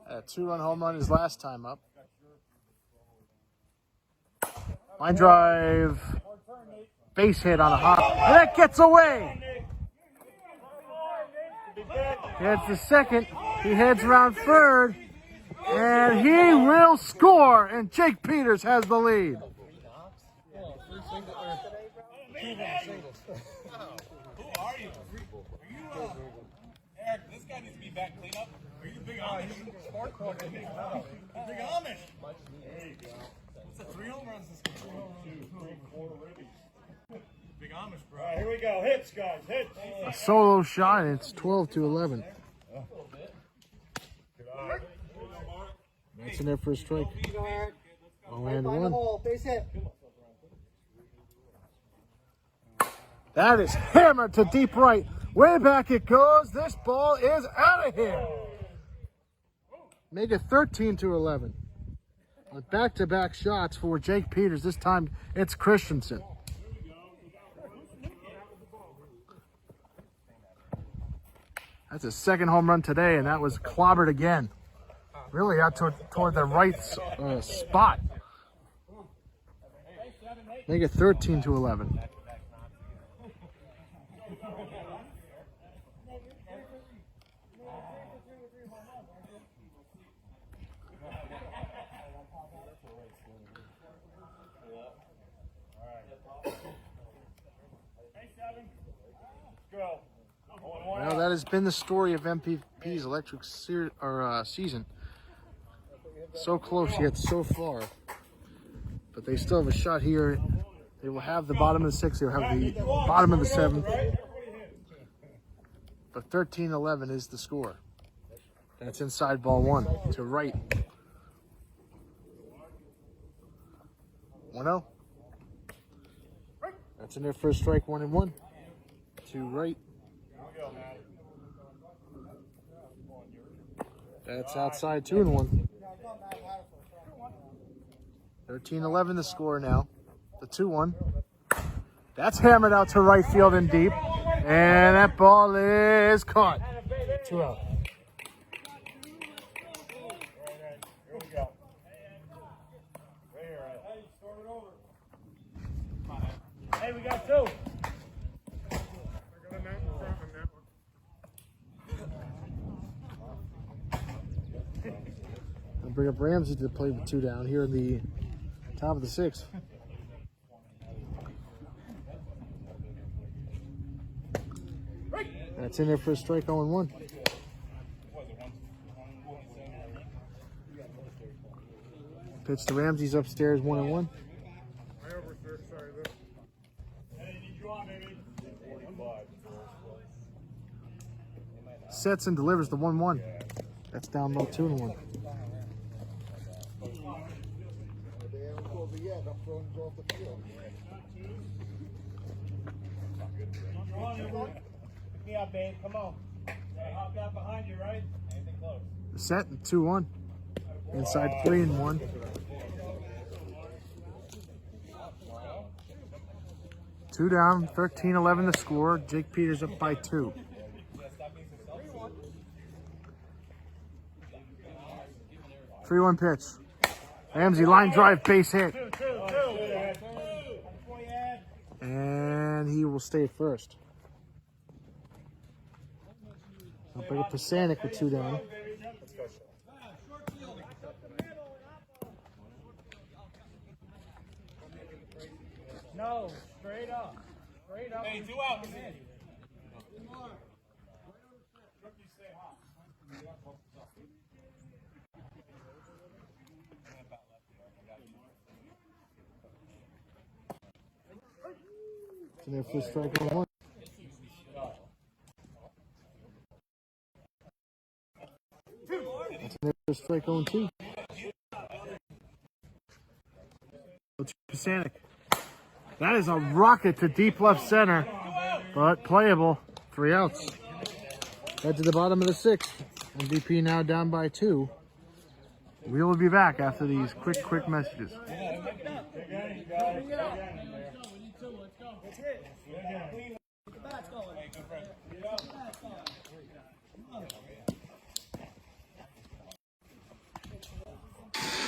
A 2-run home run his last time up. Line drive. Base hit on a hop. And that gets away. He heads to second. He heads around third. And he will score. And Jake Peters has the lead. Eric, this guy needs to be back clean up. Are you the big Amish? Big Amish. There you go. What's the 3 home runs this game? 2, 3, 4 Big Amish, bro. All right, here we go. Hits, guys. Hits. A solo shot. And it's 12-11. That's in there for a strike. Oh, and Find the 1. hole. Base hit. That is hammered to deep right. Way back it goes. This ball is out of here. Make it 13-11. On back-to-back shots for Jake Peters. This time it's Christensen. That's his second home run today, and that was clobbered again. Really out toward the right spot. Make it 13-11. Well, that has been the story of MPP's electric season. So close yet so far. But they still have a shot here. They will have the bottom of the 6th. They'll have the bottom of the 7th. But 13-11 is the score. That's inside ball 1 to right. 1-0. That's in there for a strike, 1-1. To right. That's outside 2-1. 13-11 the score now. The 2-1. That's hammered out to right field and deep. And that ball is caught. 2 out. Here we go. Right here, right. Hey, start it over. Hey, we got 2. I'll bring up Ramsey to play with 2 down here in the top of the 6th. That's in there for a strike 0-1. Pitch to Ramsey's upstairs 1-1. Sets and delivers the 1-1. That's down low 2-1. Pick me up, babe. Come on. Hey, hop out behind you, right? Anything close. Set 2-1. Inside 3-1. Two down, 13-11 the score. Jake Peters up by 2. Three one pitch. Ramsey line drive, base hit. And he will stay first. I'll bring up Pasanic with 2 down. No, straight up. Straight up. Hey, 2 out. It's in there for strike 1-1. That's in there for strike 0-2. Pasanic. That is a rocket to deep left center, but playable. 3 outs. Head to the bottom of the 6th. MVP now down by 2. We will be back after these quick messages.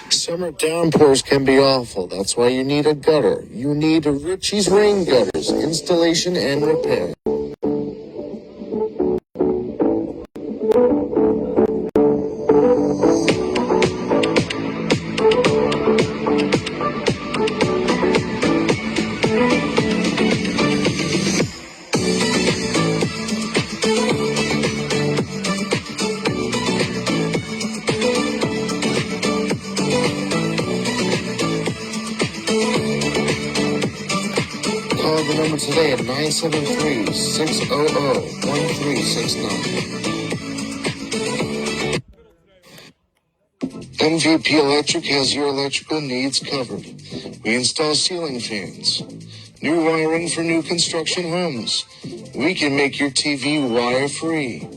Summer downpours can be awful. That's why you need a gutter. You need a Ritchie's Rain Gutters installation and repair. Call the number today at 973-600-1369. MVP Electric has your electrical needs covered. We install ceiling fans, new wiring for new construction homes. We can make your TV wire-free.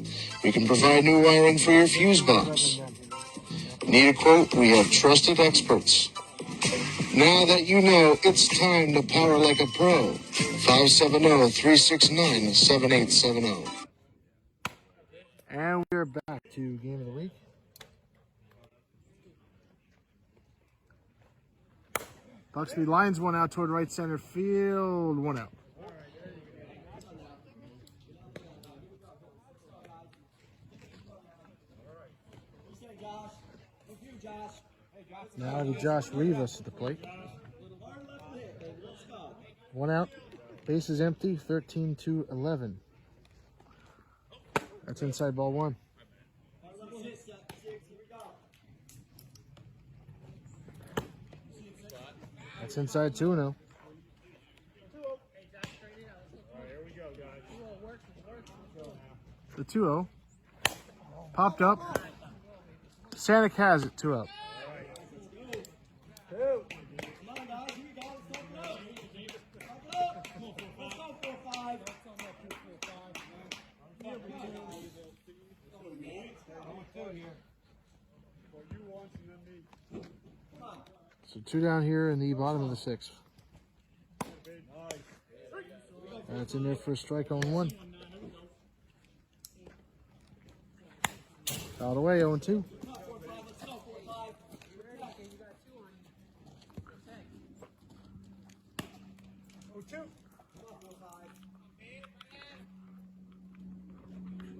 We can provide new wiring for your fuse box. Need a quote? We have trusted experts. Now that you know, it's time to power like a pro. 570-369-7870. And we're back to Game of the Week. Buxby lines 1 out toward right center field. 1 out. Now to Josh Rivas at the plate. 1 out. Base is empty. 13-11. That's inside ball 1. That's inside 2-0. The 2-0. Popped up. Sanic has it. 2 out. So 2 down here in the bottom of the 6th. That's in there for a strike on 1. Fouled away, 0-2.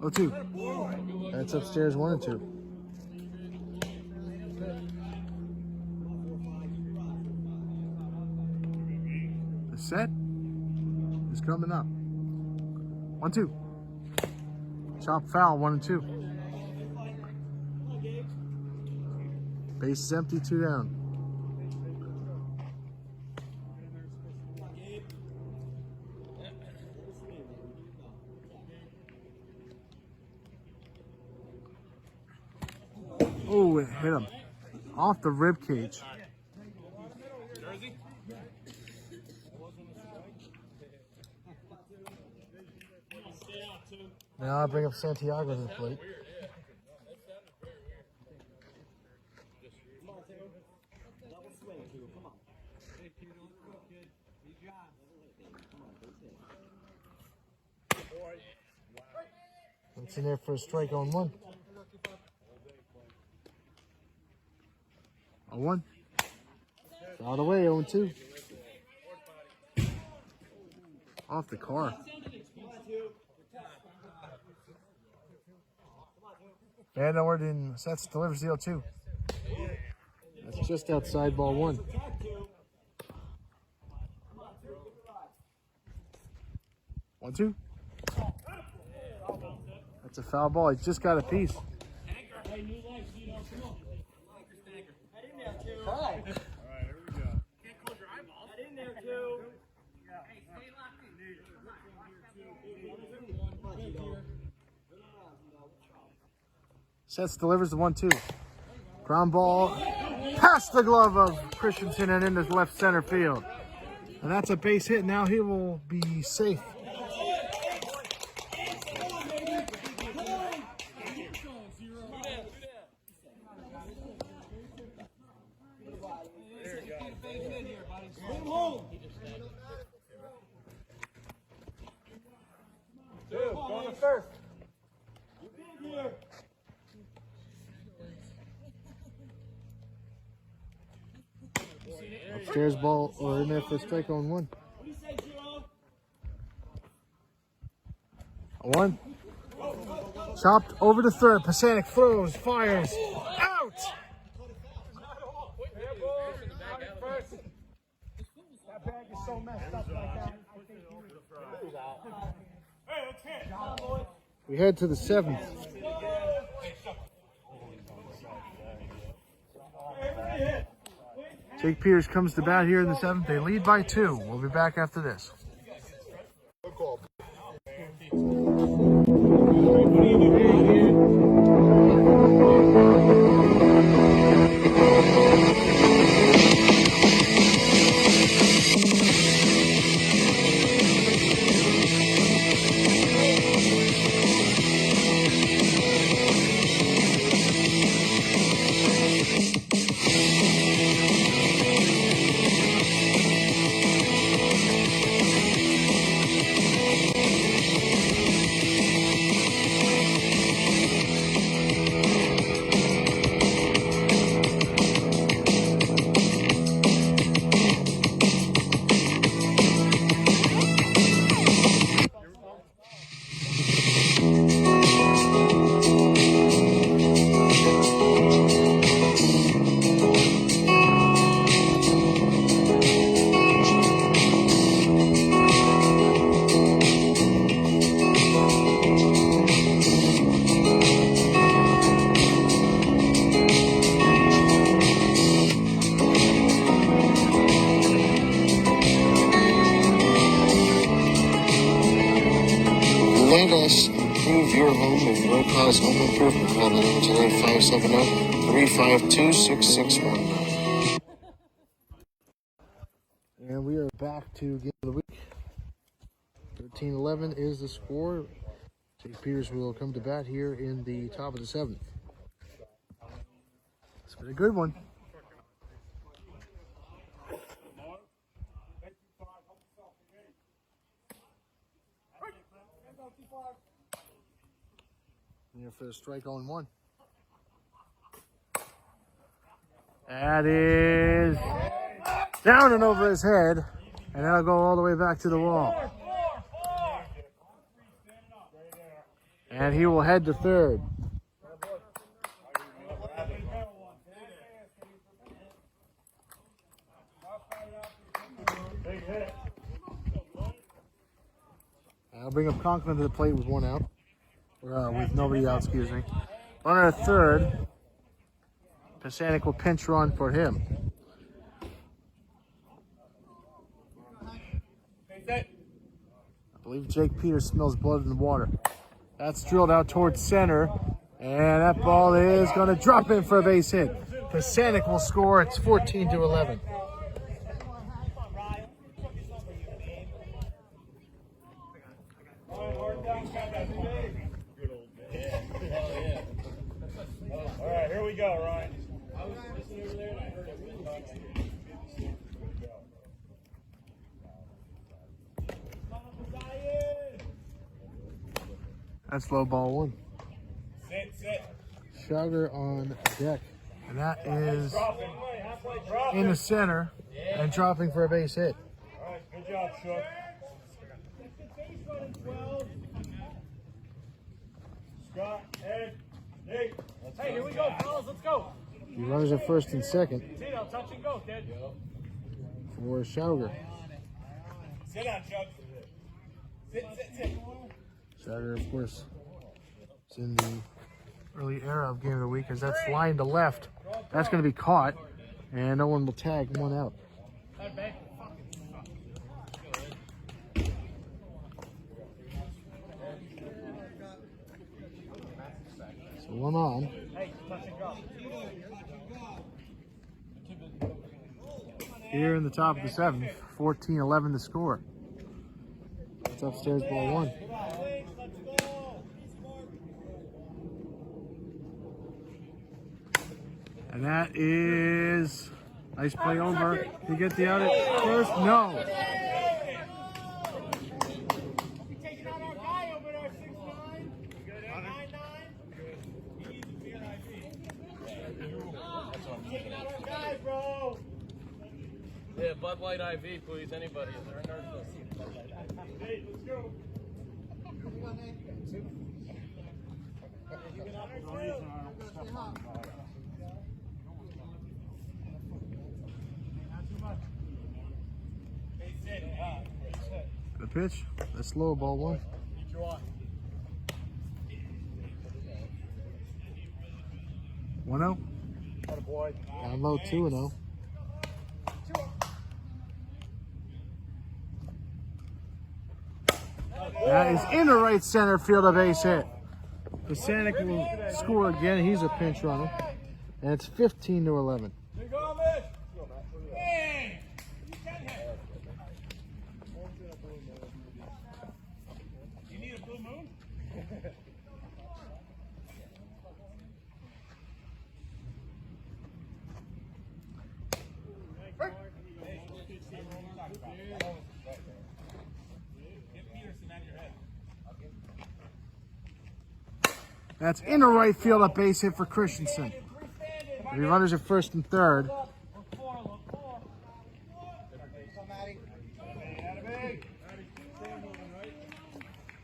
Oh, 2. That's upstairs, 1 and 2. The set is coming up. 1-2. Chop foul, 1 and 2. Base is empty, 2 down. Oh, it hit him off the rib cage. Now I bring up Santiago to the plate. It's in there for a strike on 1. A 1. All the way, 0-2. Off the car. And over in sets delivers the 0-2. That's just outside ball 1. 1-2. That's a foul ball. He's just got a piece. Sets delivers the 1-2. Ground ball past the glove of Christensen and into left center field. And that's a base hit. Now he will be safe. Going to first. Upstairs ball or in there for a strike on 1. A 1. Chopped over to third. Pasanic throws, fires. Out! That bag is so messed up like that. We head to the 7th. Jake Peters comes to bat here in the 7th. They lead by 2. We'll be back after this. Let us improve your home with low-cost home improvement. Call the number today, 570-352-6661. And we are back to game of the week. 13-11 is the score. Jake Peters will come to bat here in the top of the 7th. It's been a good one. Here for the strike on 1. That is down and over his head, and that'll go all the way back to the wall. And he will head to third. I'll bring up Conklin to the plate with 1 out. With nobody out, excuse me. Runner at third. Pasanic will pinch run for him. I believe Jake Peters smells blood in the water. That's drilled out towards center. And that ball is going to drop in for a base hit. Pasanic will score. It's 14-11. All right, here we go, Ryan. That's low ball 1. Sit. Sugar on deck. And that is Dropping. in the center and dropping for a base hit. All right, good job, Shook. Scott, Ed, Nate. Hey, here we go, fellas. Let's go. He runners at first and second Tito, touch and go, kid. for Schauger. Sit down, Chuck. Sit. Schauger, of course, is in the early era of game of the week as that's line to left. That's going to be caught, and no one will tag 1 out. So 1 on. Hey, touch and go. Here in the top of the 7th, 14-11 to score. It's upstairs, ball 1. And that is nice play over. You get the out at first? No. Taking out our guy over there, 6'9". Good, 9'9". Taking out our guy, bro. Yeah, Bud Light IV, please. Anybody? Is there a nurse? Nate, let's go. The pitch. That's low, ball 1. 1-0. Down low, 2-0. That is in the right center field, a base hit. Pasanic will score again. He's a pinch runner. And it's 15-11. Big Amish. Hey, you need a blue moon? That's in the right field, a base hit for Christensen. The runners at first and third.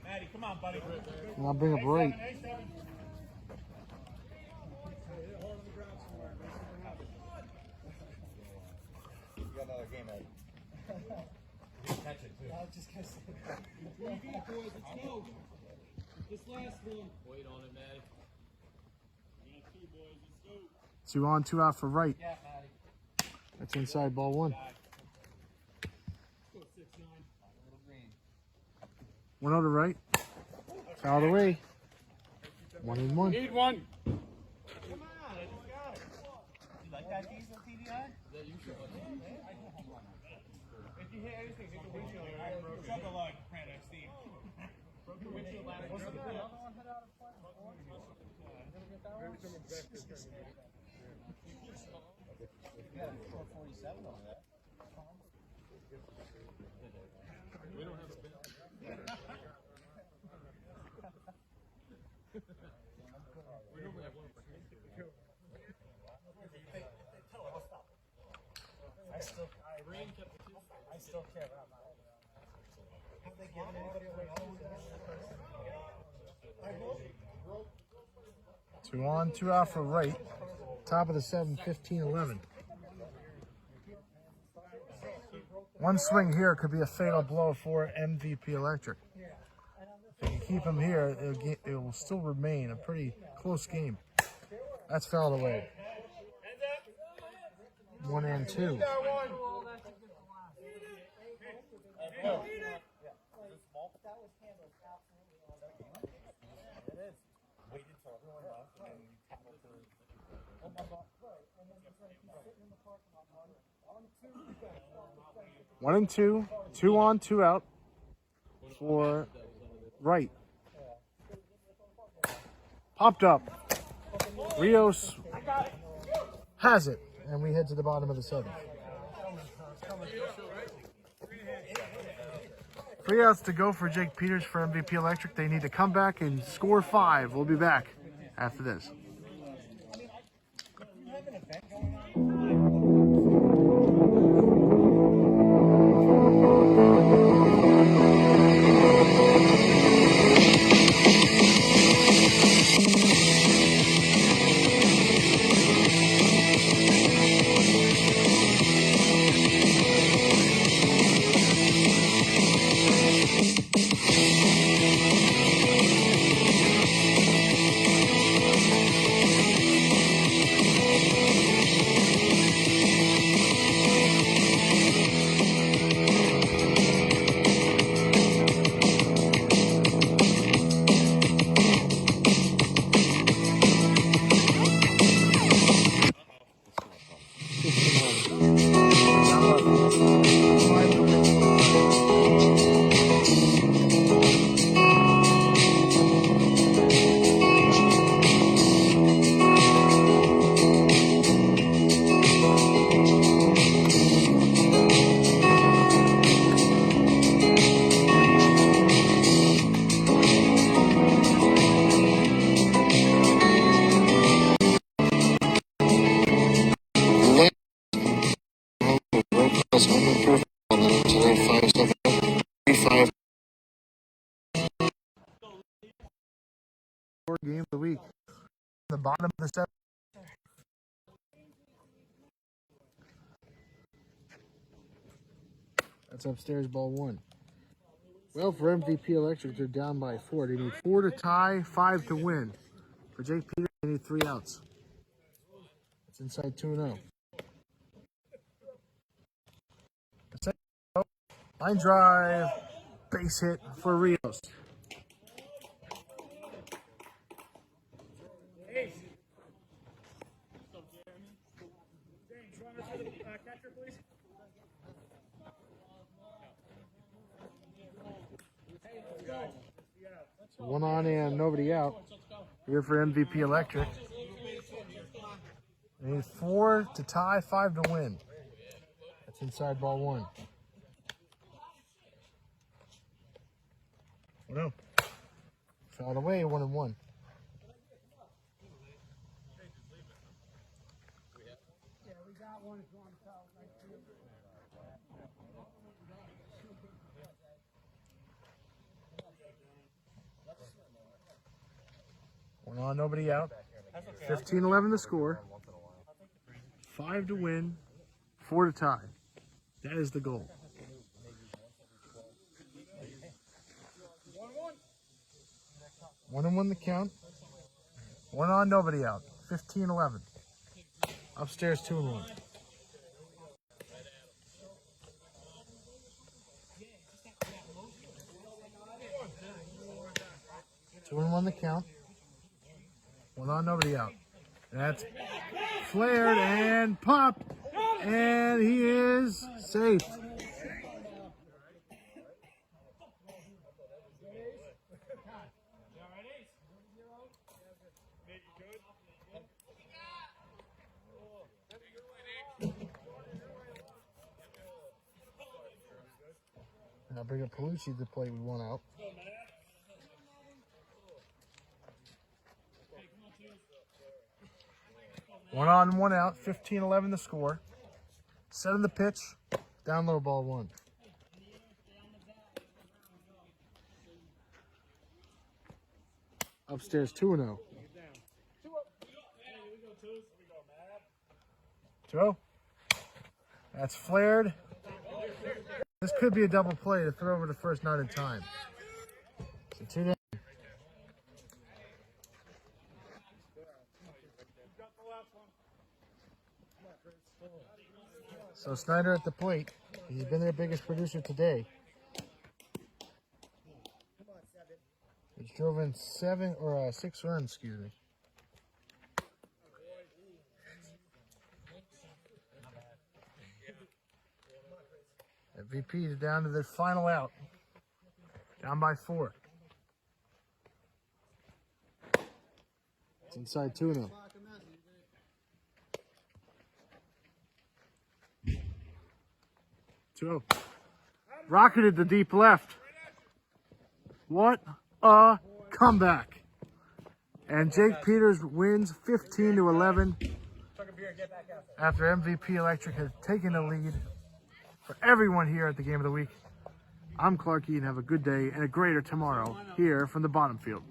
Maddie, come on, buddy. And I'll bring up right. You got another game, Eddie. Catch it, too. This last one. Wait on it, Maddie. 2 on, 2 out for right. That's inside, ball 1. 1 out to right. Foul away. 1-1. Need one. You like that diesel TDI? If you hit anything, hit the windshield. Chuck a log, Brand X Steve. Broke your windshield last year. I still care, but I'm not old enough. Have they given anybody a break? 2 on, 2 out for Wright. Top of the 7, 15-11. One swing here could be a fatal blow for MVP Electric. If you can keep him here, it will still remain a pretty close game. That's fouled away. 1 and 2. One and 2, 2 on, 2 out for Wright. Popped up. Rios has it, and we head to the bottom of the 7th. 3 outs to go for Jake Peters for MVP Electric. They need to come back and score 5. We'll be back after this. Game of the week. The bottom of the 7th. That's upstairs, ball 1. Well, for MVP Electric, they're down by 4. They need 4 to tie, 5 to win. For Jake Peters, they need 3 outs. It's inside 2-0. Line drive, base hit for Rios. Catcher, please. One on and nobody out. Here for MVP Electric. They need 4 to tie, 5 to win. That's inside ball 1. No. Fouled away, 1 and 1. Yeah, we got one. If you want to tell, right here. One on, nobody out. 15-11 to score. 5 to win, 4 to tie. That is the goal. 1 and 1 the count. 1 on, nobody out. 15-11. Upstairs 2 and 1. Two and 1 the count. 1 on, nobody out. That's flared and popped, and he is safe. Now bring up Palucci to play with 1 out. One on, 1 out. 15-11 the score. Setting the pitch. Down low, ball 1. Upstairs 2-0. 2-0. That's flared. This could be a double play to throw over the first, not in time. So 2 down. So Snyder at the plate. He's been their biggest producer today. He's drove in 6 runs, excuse me. MVP is down to their final out. Down by 4. It's inside 2-0. 2-0. Rocketed the deep left. What a comeback. And Jake Peters wins 15-11 after MVP Electric has taken the lead. For everyone here at the Game of the Week, I'm Clarky, and have a good day and a greater tomorrow here from the bottom field.